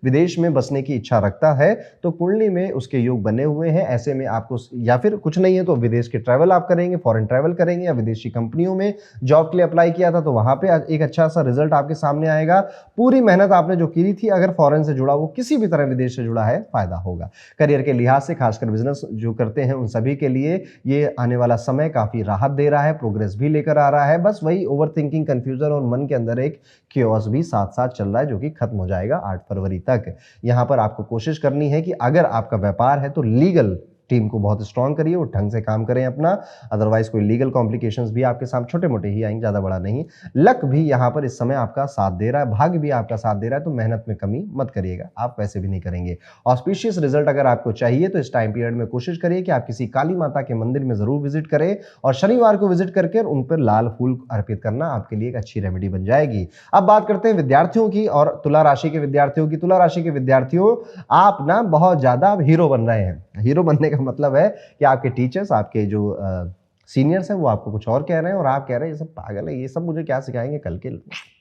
विदेश में बसने की इच्छा रखता है तो कुंडली में उसके योग बने हुए हैं। ऐसे में आपको, या फिर कुछ नहीं है तो विदेश के ट्रैवल आप करेंगे, फॉरेन ट्रैवल करेंगे, या विदेशी कंपनियों में जॉब के लिए अप्लाई किया था तो वहां पे एक अच्छा सा रिजल्ट आपके सामने आएगा। पूरी मेहनत आपने जो की थी, अगर फॉरेन से जुड़ा, वो किसी भी तरह विदेश से जुड़ा है, फायदा होगा। करियर के लिहाज से, खासकर बिजनेस जो करते हैं उन सभी के लिए ये आने वाला समय काफी राहत दे रहा है, प्रोग्रेस भी लेकर आ रहा है। बस वही ओवर थिंकिंग, कंफ्यूजन और मन के अंदर एक क्योस भी साथ साथ चल रहा है, जो कि खत्म हो जाएगा 8 8 फरवरी तक। यहाँ पर आपको कोशिश करनी है कि अगर आपका व्यापार है तो लीगल टीम को बहुत स्ट्रांग करिए और ढंग से काम करें अपना, अदरवाइज कोई लीगल कॉम्प्लिकेशंस भी आपके सामने छोटे मोटे ही आएंगे, ज़्यादा बड़ा नहीं। लक भी यहाँ पर इस समय आपका साथ दे रहा है, भाग्य भी आपका साथ दे रहा है, तो मेहनत में कमी मत करिएगा, आप वैसे भी नहीं करेंगे। ऑस्पिशियस रिजल्ट अगर आपको चाहिए तो इस टाइम पीरियड में कोशिश करिए कि आप किसी काली माता के मंदिर में जरूर विजिट करें और शनिवार को विजिट करके उन पर लाल फूल अर्पित करना आपके लिए एक अच्छी रेमेडी बन जाएगी। अब बात करते हैं विद्यार्थियों की और तुला राशि के विद्यार्थियों की। तुला राशि के विद्यार्थियों, आप ना बहुत ज्यादा हीरो बन रहे हैं। हीरो बनने का मतलब है कि आपके टीचर्स, आपके जो सीनियर्स हैं, वो आपको कुछ और कह रहे हैं और आप कह रहे हैं ये सब पागल है, ये सब मुझे क्या सिखाएंगे कल के,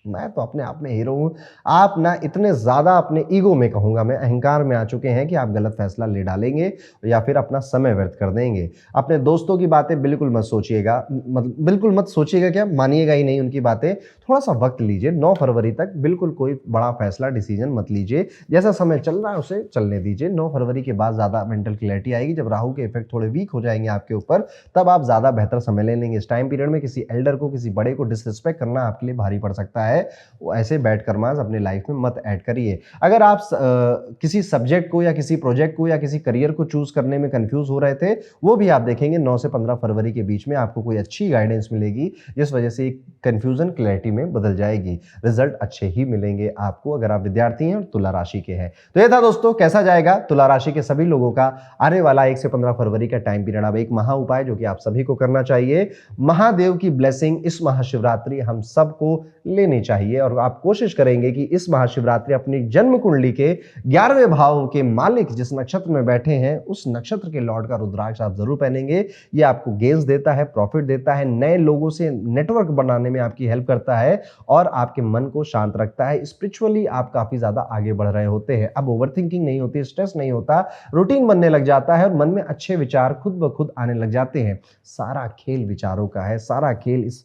मैं तो अपने आप में हीरो हूँ। आप ना इतने ज़्यादा अपने ईगो में, कहूँगा मैं, अहंकार में आ चुके हैं कि आप गलत फैसला ले डालेंगे या फिर अपना समय व्यर्थ कर देंगे। अपने दोस्तों की बातें बिल्कुल मत सोचिएगा, बिल्कुल मत सोचिएगा, क्या मानिएगा ही नहीं उनकी बातें। थोड़ा सा वक्त लीजिए, 9 फरवरी तक बिल्कुल कोई बड़ा फैसला, डिसीजन मत लीजिए। जैसा समय चल रहा है उसे चलने दीजिए। 9 फरवरी के बाद ज़्यादा मेंटल क्लैरिटी आएगी, जब राहु के इफेक्ट थोड़े वीक हो जाएंगे आपके ऊपर, तब आप ज़्यादा बेहतर समय ले लेंगे। इस टाइम पीरियड में किसी एल्डर को, किसी बड़े को डिसरिस्पेक्ट करना आपके लिए भारी पड़ सकता है। वो ऐसे बैड कर्मास अपने लाइफ में मत ऐड करिए। अगर आप किसी सब्जेक्ट को या किसी प्रोजेक्ट को या किसी करियर को चूज करने में कंफ्यूज हो रहे थे, वो भी आप देखेंगे 9 से 15 फरवरी के बीच में आपको कोई अच्छी गाइडेंस मिलेगी, जिस वजह से कंफ्यूजन क्लैरिटी में बदल जाएगी। रिजल्ट अच्छे ही मिलेंगे आपको अगर आप विद्यार्थी हैं और तुला राशि के हैं। तो ये था दोस्तों, कैसा जाएगा तुला राशि के सभी लोगों का आने वाला 1 से 15 फरवरी का टाइम पीरियड। अब एक महा उपाय जो कि आप सभी को करना चाहिए, महादेव की ब्लेसिंग इस महाशिवरात्रि हम सबको लेनी चाहिए और आप कोशिश करेंगे कि इस महाशिवरात्रि अपनी जन्म कुंडली के 11वें भाव के मालिक जिस नक्षत्र में बैठे हैं, उस नक्षत्र के लॉर्ड का रुद्राक्ष आप जरूर पहनेंगे। ये आपको गेन्स देता है, प्रॉफिट देता है, नए लोगों से नेटवर्क बनाने में आपकी हेल्प करता है और आपके मन को शांत रखता है। स्पिरिचुअली आप काफी ज्यादा आगे बढ़ रहे होते हैं। अब ओवरथिंकिंग नहीं होती, स्ट्रेस नहीं होता, रूटीन बनने लग जाता है और मन में अच्छे विचार खुद ब खुद आने लग जाते हैं। सारा खेल विचारों का है, सारा खेल इस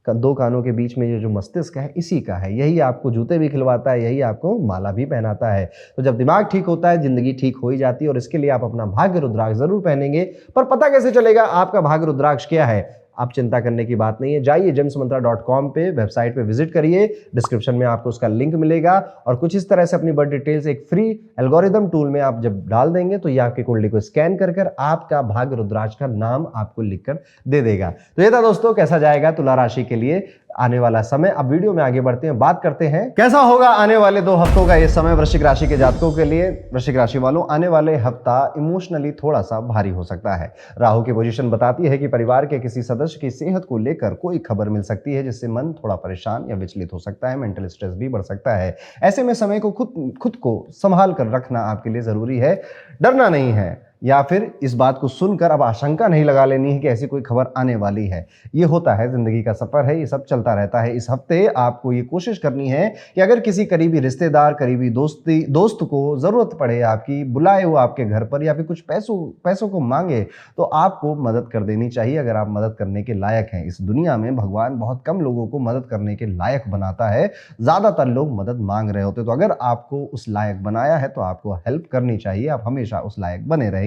2 कानों के बीच में ये जो मस्तिष्क है इसी का है। यही आपको जूते भी खिलवाता है, यही आपको माला भी पहनाता है। तो जब दिमाग ठीक होता है, जिंदगी ठीक हो ही जाती है और इसके लिए आप अपना भाग्य रुद्राक्ष जरूर पहनेंगे। पर पता कैसे चलेगा आपका भाग्य रुद्राक्ष क्या है? आप चिंता करने की बात नहीं है, जाइए gemsmantra.com पे, वेबसाइट पे विजिट करिए, डिस्क्रिप्शन में आपको उसका लिंक मिलेगा और कुछ इस तरह से अपनी बर्थ डिटेल्स एक फ्री एल्गोरिदम टूल में आप जब डाल देंगे तो ये आपकी कुंडली को स्कैन कर आपका भाग्य रुद्राक्ष का नाम आपको लिखकर दे देगा। तो ये था दोस्तों, कैसा जाएगा तुला राशि के लिए आने वाला समय। अब वीडियो में आगे बढ़ते हैं, बात करते हैं कैसा होगा आने वाले 2 हफ्तों का ये समय वृश्चिक राशि के जातकों के लिए। वृश्चिक राशि वालों, आने वाले हफ्ता इमोशनली थोड़ा सा भारी हो सकता है। राहु की पोजीशन बताती है कि परिवार के किसी सदस्य की सेहत को लेकर कोई खबर मिल सकती है जिससे मन थोड़ा परेशान या विचलित हो सकता है, मेंटल स्ट्रेस भी बढ़ सकता है। ऐसे में समय को खुद को संभाल कर रखना आपके लिए जरूरी है। डरना नहीं है या फिर इस बात को सुनकर अब आशंका नहीं लगा लेनी है कि ऐसी कोई खबर आने वाली है। ये होता है, जिंदगी का सफर है, ये सब चलता रहता है। इस हफ्ते आपको ये कोशिश करनी है कि अगर किसी करीबी रिश्तेदार, करीबी दोस्त को जरूरत पड़े, आपकी बुलाए वो आपके घर पर या फिर कुछ पैसों को मांगे, तो आपको मदद कर देनी चाहिए अगर आप मदद करने के लायक हैं। इस दुनिया में भगवान बहुत कम लोगों को मदद करने के लायक बनाता है, ज्यादातर लोग मदद मांग रहे होते। तो अगर आपको उस लायक बनाया है तो आपको हेल्प करनी चाहिए, आप हमेशा उस लायक बने रहेंगे।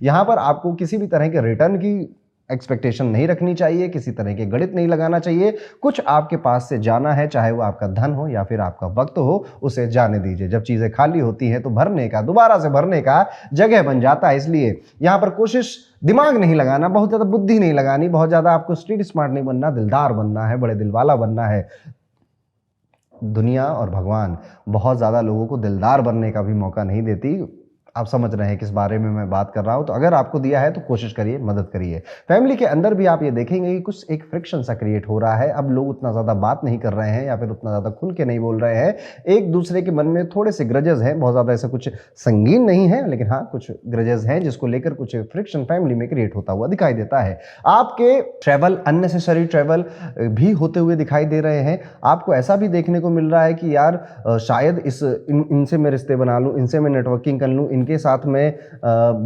यहां पर आपको किसी भी तरह के रिटर्न की एक्सपेक्टेशन नहीं रखनी चाहिए, किसी तरह के गणित नहीं लगाना चाहिए। कुछ आपके पास से जाना है, चाहे वो आपका धन हो या फिर आपका वक्त हो, उसे जाने दीजिए। जब चीजें खाली होती हैं तो भरने का, दोबारा से भरने का जगह बन जाता है। इसलिए यहां पर कोशिश दिमाग नहीं लगाना, बहुत ज्यादा बुद्धि नहीं लगानी, बहुत ज्यादा आपको स्ट्रीट स्मार्ट नहीं बनना, दिलदार बनना है, बड़े दिल वाला बनना है। दुनिया और भगवान बहुत ज्यादा लोगों को दिलदार बनने का भी मौका नहीं देती। आप समझ रहे हैं किस बारे में मैं बात कर रहा हूं। तो अगर आपको दिया है तो कोशिश करिए, मदद करिए। फैमिली के अंदर भी आप ये देखेंगे कि कुछ एक फ्रिक्शन सा क्रिएट हो रहा है। अब लोग उतना ज़्यादा बात नहीं कर रहे हैं या फिर उतना ज़्यादा खुल के नहीं बोल रहे हैं। एक दूसरे के मन में थोड़े से ग्रजेस हैं, बहुत ज़्यादा ऐसा कुछ संगीन नहीं है, लेकिन हाँ कुछ ग्रजेस हैं जिसको लेकर कुछ फ्रिक्शन फैमिली में क्रिएट होता हुआ दिखाई देता है। आपके ट्रैवल, अननेसेसरी ट्रैवल भी होते हुए दिखाई दे रहे हैं। आपको ऐसा भी देखने को मिल रहा है कि यार शायद इनसे मैं रिश्ते बना लूँ, इनसे मैं नेटवर्किंग कर लूँ, इनके साथ मैं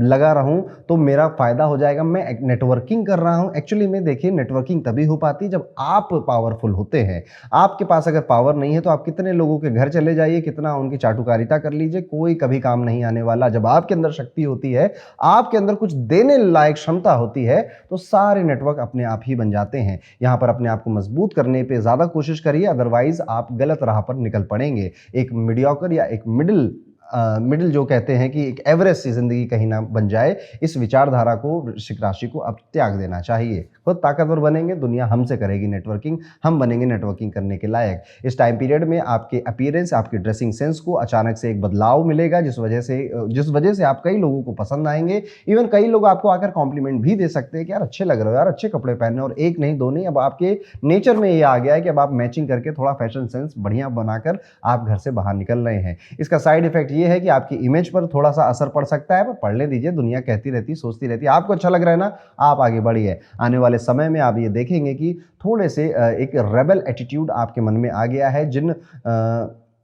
लगा रहूं तो मेरा फ़ायदा हो जाएगा, मैं नेटवर्किंग कर रहा हूं। एक्चुअली में देखिए, नेटवर्किंग तभी हो पाती है जब आप पावरफुल होते हैं। आपके पास अगर पावर नहीं है तो आप कितने लोगों के घर चले जाइए, कितना उनकी चाटुकारिता कर लीजिए, कोई कभी काम नहीं आने वाला। जब आपके अंदर शक्ति होती है, आपके अंदर कुछ देने लायक क्षमता होती है, तो सारे नेटवर्क अपने आप ही बन जाते हैं। यहां पर अपने आप को मजबूत करने पे ज्यादा कोशिश करिए, अदरवाइज आप गलत राह पर निकल पड़ेंगे। एक मीडियोकर या एक मिडिल जो कहते हैं कि एक एवरेज सी जिंदगी कहीं ना बन जाए, इस विचारधारा को वृश्चिक राशि को अब त्याग देना चाहिए। खुद ताकतवर बनेंगे, दुनिया हमसे करेगी नेटवर्किंग, हम बनेंगे नेटवर्किंग करने के लायक। इस टाइम पीरियड में आपके अपीयरेंस, आपकी ड्रेसिंग सेंस को अचानक से एक बदलाव मिलेगा, जिस वजह से आप कई लोगों को पसंद आएंगे। इवन कई लोग आपको आकर कॉम्प्लीमेंट भी दे सकते हैं कि यार अच्छे लग रहे हो, यार अच्छे कपड़े पहने। और एक नहीं, दो नहीं, अब आपके नेचर में ये आ गया है कि अब आप मैचिंग करके थोड़ा फैशन सेंस बढ़िया बनाकर आप घर से बाहर निकल रहे हैं। इसका साइड इफेक्ट ये है कि आपकी इमेज पर थोड़ा सा असर पड़ सकता है, पर पढ़ने दीजिए, दुनिया कहती रहती, सोचती रहती है। आपको अच्छा लग रहा है ना, आप आगे बढ़िए। आने वाले समय में आप ये देखेंगे कि थोड़े से एक रेबल एटीट्यूड आपके मन में आ गया है। जिन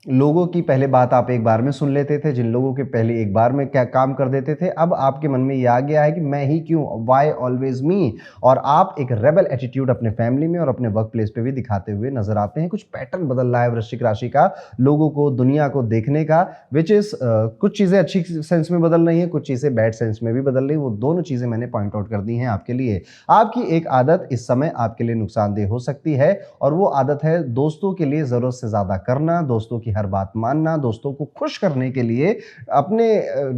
लोगों की पहले बात आप एक बार में सुन लेते थे, जिन लोगों के पहले एक बार में क्या काम कर देते थे, अब आपके मन में ये आ गया है कि मैं ही क्यों, वाई ऑलवेज मी। और आप एक रेबल एटीट्यूड अपने फैमिली में और अपने वर्क प्लेस पे भी दिखाते हुए नजर आते हैं। कुछ पैटर्न बदल रहा है वृश्चिक राशि का, लोगों को, दुनिया को देखने का, विच इज कुछ चीज़ें अच्छी सेंस में बदल रही हैं, कुछ चीज़ें बैड सेंस में भी बदल रही हैं। वो दोनों चीज़ें मैंने पॉइंट आउट कर दी हैं आपके लिए। आपकी एक आदत इस समय आपके लिए नुकसानदेह हो सकती है, और वो आदत है दोस्तों के लिए ज़रूरत से ज़्यादा करना, दोस्तों की हर बात मानना, दोस्तों को खुश करने के लिए अपने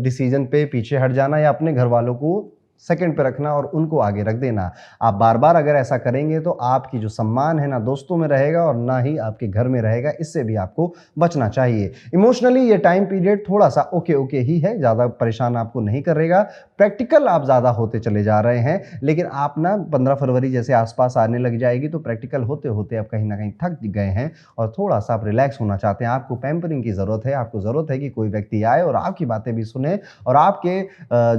डिसीजन पे पीछे हट जाना, या अपने घर वालों को सेकंड पे रखना और उनको आगे रख देना। आप बार बार अगर ऐसा करेंगे तो आपकी जो सम्मान है ना दोस्तों में रहेगा और ना ही आपके घर में रहेगा। इससे भी आपको बचना चाहिए। इमोशनली ये टाइम पीरियड थोड़ा सा ओके ही है, ज़्यादा परेशान आपको नहीं करेगा। प्रैक्टिकल आप ज़्यादा होते चले जा रहे हैं, लेकिन आप ना 15 फरवरी जैसे आसपास आने लग जाएगी तो प्रैक्टिकल होते होते आप कहीं ना कहीं थक गए हैं और थोड़ा सा आप रिलैक्स होना चाहते हैं। आपको पैम्परिंग की ज़रूरत है। आपको ज़रूरत है कि कोई व्यक्ति आए और आपकी बातें भी सुने, और आपके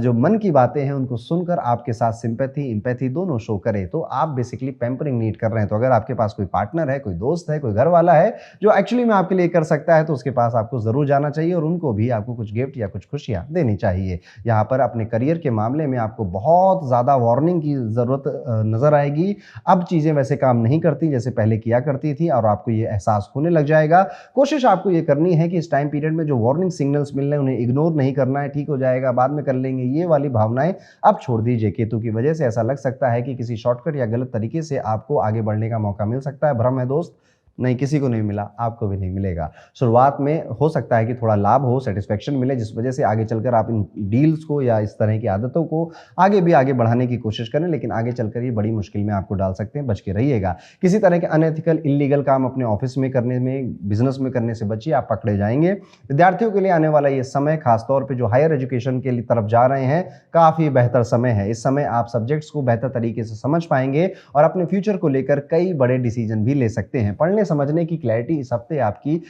जो मन की बातें हैं उनको सुनकर आपके साथ सिंपैथी, इंपैथी दोनों शो करे। तो आप बेसिकली पैम्परिंग नीड कर रहे हैं। तो अगर आपके पास कोई पार्टनर है, कोई दोस्त है, कोई घर वाला है जो एक्चुअली में आपके लिए कर सकता है, तो उसके पास आपको जरूर जाना चाहिए और उनको भी आपको कुछ गिफ्ट या कुछ खुशियां देनी चाहिए। यहाँ पर अपने करियर के मामले में आपको बहुत ज्यादा वार्निंग की जरूरत नजर आएगी। अब चीजें वैसे काम नहीं करती जैसे पहले किया करती थी, और आपको ये एहसास होने लग जाएगा। कोशिश आपको ये करनी है कि इस टाइम पीरियड में जो वार्निंग सिग्नल्स मिल रहे हैं उन्हें इग्नोर नहीं करना है। ठीक हो जाएगा, बाद में कर लेंगे, ये वाली भावनाएं अब छोड़ दीजिए। केतु की वजह से ऐसा लग सकता है कि किसी शॉर्टकट या गलत तरीके से आपको आगे बढ़ने का मौका मिल सकता है। भ्रम है दोस्त, नहीं, किसी को नहीं मिला, आपको भी नहीं मिलेगा। शुरुआत में हो सकता है कि थोड़ा लाभ हो, सेटिस्फेक्शन मिले, जिस वजह से आगे चलकर आप इन डील्स को या इस तरह की आदतों को आगे बढ़ाने की कोशिश करें, लेकिन आगे चलकर ये बड़ी मुश्किल में आपको डाल सकते हैं। बच के रहिएगा। किसी तरह के अनएथिकल, इलीगल काम अपने ऑफिस में करने में, बिजनेस में करने से बचिए, आप पकड़े जाएंगे। विद्यार्थियों के लिए आने वाला ये समय, खासतौर पर जो हायर एजुकेशन के तरफ जा रहे हैं, काफ़ी बेहतर समय है। इस समय आप सब्जेक्ट्स को बेहतर तरीके से समझ पाएंगे और अपने फ्यूचर को लेकर कई बड़े डिसीजन भी ले सकते हैं। पढ़ने समझने की क्लैरिटी इस हफ्ते आपकी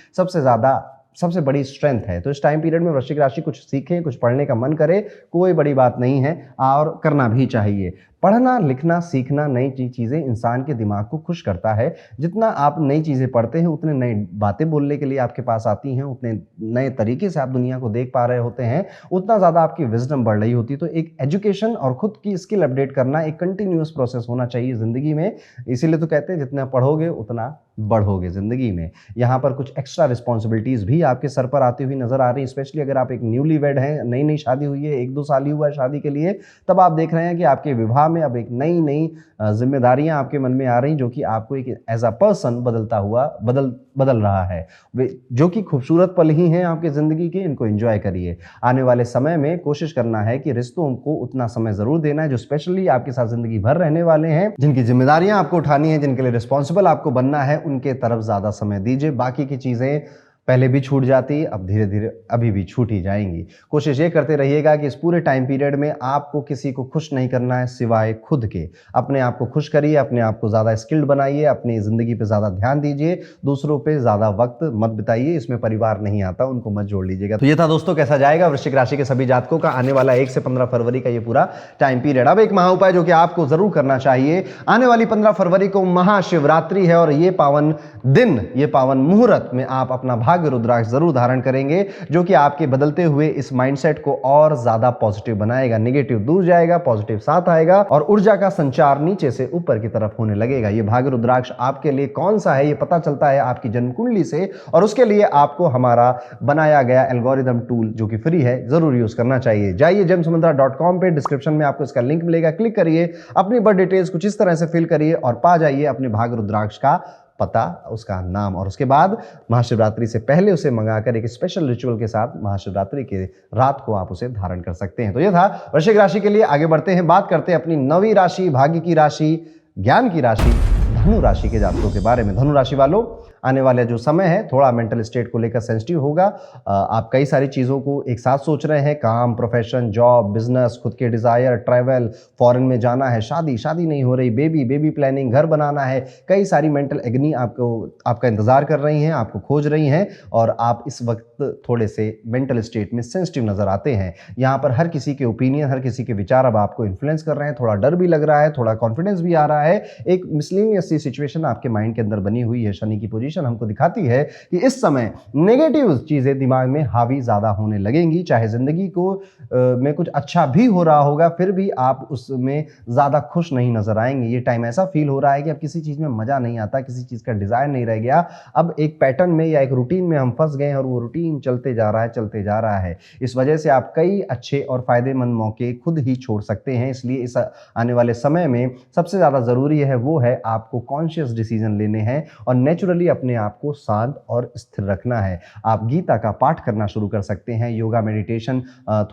सबसे बड़ी स्ट्रेंथ है। तो इस टाइम पीरियड में वृश्चिक राशि कुछ सीखें, कुछ पढ़ने का मन करे, कोई बड़ी बात नहीं है और करना भी चाहिए। पढ़ना, लिखना, सीखना, नई चीज़ें इंसान के दिमाग को खुश करता है। जितना आप नई चीज़ें पढ़ते हैं उतने नई बातें बोलने के लिए आपके पास आती हैं, उतने नए तरीके से आप दुनिया को देख पा रहे होते हैं, उतना ज़्यादा आपकी विजडम बढ़ रही होती है। तो एक एजुकेशन और खुद की स्किल अपडेट करना एक कंटिन्यूअस प्रोसेस होना चाहिए ज़िंदगी में। इसीलिए तो कहते हैं जितना पढ़ोगे उतना बढ़ोगे ज़िंदगी में। यहाँ पर कुछ एक्स्ट्रा रिस्पॉन्सिबिलिटीज़ भी आपके सर पर आती हुई नजर आ रही है। स्पेशली अगर आप एक न्यूली वेड हैं, नई शादी हुई है, 1-2 साल ही हुआ है शादी के लिए, तब आप देख रहे हैं कि आपके विवाह में अब एक नई जिम्मेदारियां आपके मन में आ रही, जो कि आपको एक एज अ पर्सन बदलता हुआ बदल रहा है। वे जो कि खूबसूरत पल ही हैं आपके ज़िंदगी के, इनको एंजॉय करिए। आने वाले समय में कोशिश करना है कि रिश्तों को उतना समय ज़रूर देना है जो स्पेशली आपके साथ ज़िंदगी भर रहने वाले हैं, जिनकी जिम्मेदारियां आपको उठानी है, जिनके लिए रिस्पॉन्सिबल आपको बनना है, उनके तरफ ज़्यादा समय दीजिए। बाकी की चीज़ें पहले भी छूट जाती, अब धीरे धीरे अभी भी छूट ही जाएंगी। कोशिश ये करते रहिएगा कि इस पूरे टाइम पीरियड में आपको किसी को खुश नहीं करना है सिवाय खुद के। अपने आप को खुश करिए, अपने आप को ज़्यादा स्किल्ड बनाइए, अपनी ज़िंदगी पे ज़्यादा ध्यान दीजिए, दूसरों पे ज़्यादा वक्त मत बिताइए। इसमें परिवार नहीं आता, उनको मत जोड़ लीजिएगा। तो ये था दोस्तों, कैसा जाएगा वृश्चिक राशि के सभी जातकों का आने वाला 1 से 15 फरवरी का ये पूरा टाइम पीरियड। अब एक महा उपाय जो कि आपको ज़रूर करना चाहिए। आने वाली 15 फरवरी को महाशिवरात्रि है और ये पावन दिन, ये पावन मुहूर्त में आप अपना भाग्य रुद्राक्ष जरूर धारण करेंगे, जो कि आपके बदलते हुए इस माइंडसेट को और ज्यादा पॉजिटिव बनाएगा। नेगेटिव दूर जाएगा, पॉजिटिव साथ आएगा और ऊर्जा का संचार नीचे से ऊपर की तरफ होने लगेगा। ये भाग्य रुद्राक्ष आपके लिए कौन सा है, ये पता चलता है आपकी जन्म कुंडली से, और उसके लिए आपको हमारा बनाया गया एल्गोरिदम टूल जो कि फ्री है जरूर यूज करना चाहिए। जाइए gemsmantra.com पे, डिस्क्रिप्शन में आपको इसका लिंक मिलेगा, क्लिक करिए, अपनी बर्थ डिटेल्स कुछ इस तरह से फिल करिए और पा जाइए अपने भाग्य रुद्राक्ष का पता, उसका नाम, और उसके बाद महाशिवरात्रि से पहले उसे मंगाकर एक स्पेशल रिचुअल के साथ महाशिवरात्रि के रात को आप उसे धारण कर सकते हैं। तो यह था वृश्चिक राशि के लिए। आगे बढ़ते हैं, बात करते हैं अपनी नवीं राशि, भाग्य की राशि, ज्ञान की राशि, धनु राशि के जातकों के बारे में। धनु राशि वालों, आने वाले जो समय है थोड़ा मेंटल स्टेट को लेकर सेंसिटिव होगा। आप कई सारी चीज़ों को एक साथ सोच रहे हैं, काम, प्रोफेशन, जॉब, बिजनेस, खुद के डिज़ायर, ट्रैवल, फॉरेन में जाना है, शादी नहीं हो रही, बेबी प्लानिंग, घर बनाना है। कई सारी मेंटल एग्नी आपका इंतज़ार कर रही हैं, आपको खोज रही हैं, और आप इस वक्त थोड़े से मेंटल स्टेट में सेंसिटिव नज़र आते हैं। यहाँ पर हर किसी के ओपिनियन, हर किसी के विचार अब आपको इन्फ्लुएंस कर रहे हैं। थोड़ा डर भी लग रहा है, थोड़ा कॉन्फिडेंस भी आ रहा है। एक मिसलिनियस सी सिचुएशन आपके माइंड के अंदर बनी हुई है। शनि की पोजीशन हमको दिखाती है कि इस समय नेगेटिव चीजें दिमाग में हावी ज्यादा होने लगेंगी। चाहे जिंदगी को में कुछ अच्छा भी हो रहा होगा, फिर भी आप उसमें ज्यादा खुश नहीं नजर आएंगे। ये टाइम ऐसा फील हो रहा है कि अब किसी चीज में मजा नहीं आता, किसी चीज का डिजायर नहीं रह गया। अब एक पैटर्न में या एक रूटीन में हम फंस गए हैं और वो रूटीन चलते जा रहा है। इस वजह से आप कई अच्छे और फायदेमंद मौके खुद ही छोड़ सकते हैं। इसलिए इस आने वाले समय में सबसे ज्यादा जरूरी है वो है आपको कॉन्शियस डिसीजन लेने हैं और नेचुरली अपने आप को शांत और स्थिर रखना है। आप गीता का पाठ करना शुरू कर सकते हैं, योगा, मेडिटेशन,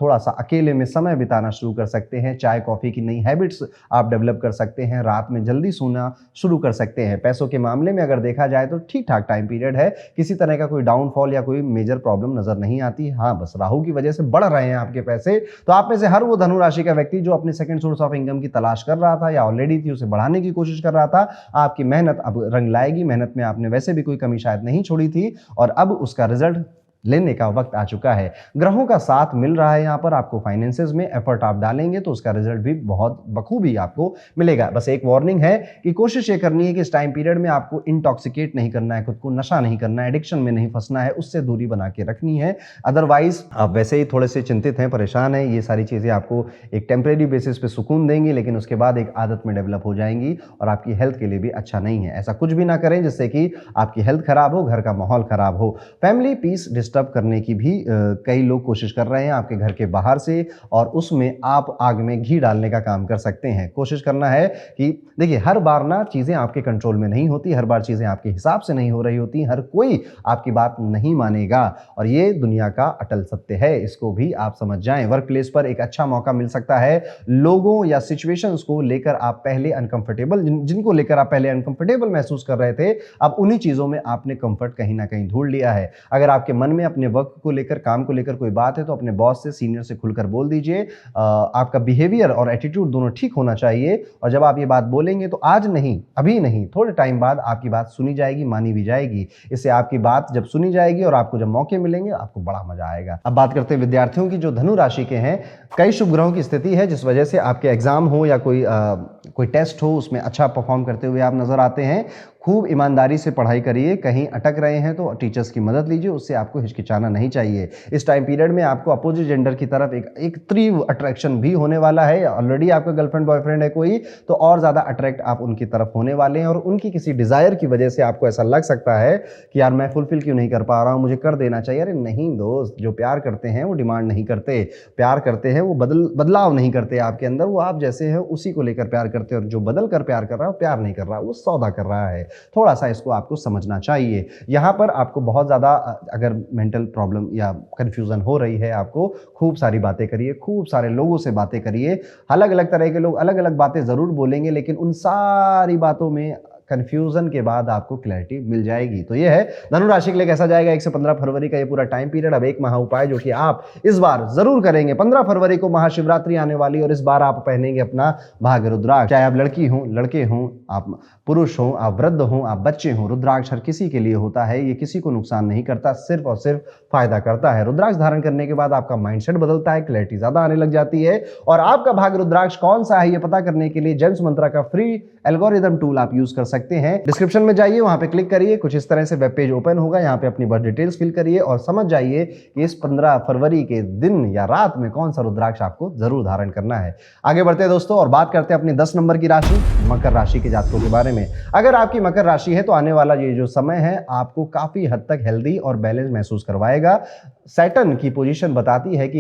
थोड़ा सा अकेले में समय बिताना शुरू कर सकते हैं, चाय कॉफी की नई हैबिट्स आप डेवलप कर सकते हैं, रात में जल्दी सोना शुरू कर सकते हैं। पैसों के मामले में अगर देखा जाए तो ठीक ठाक टाइम पीरियड है, किसी तरह का कोई डाउनफॉल या कोई मेजर प्रॉब्लम नजर नहीं आती। हाँ, बस राहु की वजह से बढ़ रहे हैं आपके पैसे। तो आप में से हर वो धनु राशि का व्यक्ति जो अपने सेकंड सोर्स ऑफ इनकम की तलाश कर रहा था या ऑलरेडी थी, उसे बढ़ाने की कोशिश कर रहा था, आपकी मेहनत अब रंग लाएगी। मेहनत में आपने वैसे भी कोई कमी शायद नहीं छोड़ी थी और अब उसका रिजल्ट लेने का वक्त आ चुका है। ग्रहों का साथ मिल रहा है यहाँ पर। आपको फाइनेंसेस में एफर्ट आप डालेंगे तो उसका रिजल्ट भी बहुत बखूबी आपको मिलेगा। बस एक वार्निंग है कि कोशिश ये करनी है कि इस टाइम पीरियड में आपको इंटॉक्सिकेट नहीं करना है, खुद को नशा नहीं करना है, एडिक्शन में नहीं फंसना है, उससे दूरी बना के रखनी है। अदरवाइज आप वैसे ही थोड़े से चिंतित हैं, परेशान हैं। ये सारी चीज़ें आपको एक टेम्परेरी बेसिस पे सुकून देंगी, लेकिन उसके बाद एक आदत में डेवलप हो जाएंगी और आपकी हेल्थ के लिए भी अच्छा नहीं है। ऐसा कुछ भी ना करें जिससे कि आपकी हेल्थ खराब हो, घर का माहौल खराब हो। फैमिली पीस डिस्टर्ब करने की भी कई लोग कोशिश कर रहे हैं आपके घर के बाहर से, और उसमें आप आग में घी डालने का काम कर सकते हैं। कोशिश करना है कि देखिए, हर बार ना चीज़ें आपके कंट्रोल में नहीं होती, हर बार चीज़ें आपके हिसाब से नहीं हो रही होती, हर कोई आपकी बात नहीं मानेगा और ये दुनिया का अटल सत्य है। इसको भी आप समझ जाएं। वर्क प्लेस पर एक अच्छा मौका मिल सकता है। लोगों या सिचुएशंस को लेकर आप पहले अनकंफर्टेबल, जिनको लेकर आप पहले अनकंफर्टेबल महसूस कर रहे थे, अब उन्हीं चीज़ों में आपने कंफर्ट कहीं ना कहीं ढूंढ लिया है। अगर आपके मन में अपने वर्क को लेकर, काम को लेकर कोई बात है तो अपने बॉस से, सीनियर से खुलकर बोल दीजिए। आपका बिहेवियर और एटीट्यूड दोनों ठीक होना चाहिए, और जब आप ये बात बोलेंगे तो आज नहीं, अभी नहीं, थोड़े टाइम बाद आपकी बात सुनी जाएगी, मानी भी जाएगी। इससे आपकी बात जब सुनी जाएगी और आपको जब मौके मिलेंगे, आपको बड़ा मजा आएगा। अब बात करते हैं विद्यार्थियों की जो धनु राशि के हैं। कई शुभ ग्रहों की स्थिति है जिस वजह से आपके एग्जाम हो या कोई टेस्ट हो, उसमें अच्छा परफॉर्म करते हुए आप नजर आते हैं। खूब ईमानदारी से पढ़ाई करिए। कहीं अटक रहे हैं तो टीचर्स की मदद लीजिए, उससे आपको हिचकिचाना नहीं चाहिए। इस टाइम पीरियड में आपको अपोजिट जेंडर की तरफ एक तीव्र अट्रैक्शन भी होने वाला है। ऑलरेडी आपका गर्लफ्रेंड बॉयफ्रेंड है कोई, तो और ज़्यादा अट्रैक्ट आप उनकी तरफ होने वाले हैं और उनकी किसी डिज़ायर की वजह से आपको ऐसा लग सकता है कि यार मैं फुलफिल क्यों नहीं कर पा रहा हूँ, मुझे कर देना चाहिए। अरे नहीं दोस्त, जो प्यार करते हैं वो डिमांड नहीं करते, प्यार करते हैं वो बदलाव नहीं करते आपके अंदर। वो आप जैसे हैं उसी को लेकर प्यार करते हैं, और जो बदल कर प्यार कर रहा है वो प्यार नहीं कर रहा, वो सौदा कर रहा है। थोड़ा सा इसको आपको समझना चाहिए। यहाँ पर आपको बहुत ज़्यादा अगर मेंटल प्रॉब्लम या कन्फ्यूज़न हो रही है, आपको खूब सारी बातें करिए, खूब सारे लोगों से बातें करिए। अलग अलग तरह के लोग अलग अलग बातें ज़रूर बोलेंगे, लेकिन उन सारी बातों में कंफ्यूजन के बाद आपको क्लैरिटी मिल जाएगी। तो ये है धनु राशि के लिए कैसा जाएगा 1 से 15 फरवरी का ये पूरा टाइम पीरियड। अब एक महा उपाय जो कि आप इस बार जरूर करेंगे। 15 फरवरी को महाशिवरात्रि आने वाली, और इस बार आप पहनेंगे अपना भाग्य रुद्राक्ष। चाहे आप लड़की हो, लड़के हों, आप पुरुष हो, आप वृद्ध हो, आप बच्चे हों, रुद्राक्ष हर किसी के लिए होता है। ये किसी को नुकसान नहीं करता, सिर्फ और सिर्फ फायदा करता है। रुद्राक्ष धारण करने के बाद आपका माइंडसेट बदलता है, क्लैरिटी ज्यादा आने लग जाती है। और आपका भाग्य रुद्राक्ष कौन सा है ये पता करने के लिए जेम्स मंत्रा का फ्री एल्गोरिदम टूल आप यूज कर सकते सकते हैं। डिस्क्रिप्शन में जाइए, वहां पे क्लिक करिए, कुछ इस तरह से वेब पेज ओपन होगा, यहाँ पे अपनी बर्थ डिटेल्स फिल करिए और समझ जाइए कि इस 15 फरवरी के दिन या रात में कौन सा रुद्राक्ष आपको जरूर धारण करना है। आगे बढ़ते हैं दोस्तों और बात करते हैं अपनी 10 नंबर की राशि, मकर राशि के जातकों के बारे में। अगर आपकी मकर राशि है तो आने वाला ये जो समय है आपको काफी हद तक हेल्दी और बैलेंस महसूस करवाएगा। सैटर्न की पोजीशन बताती है कि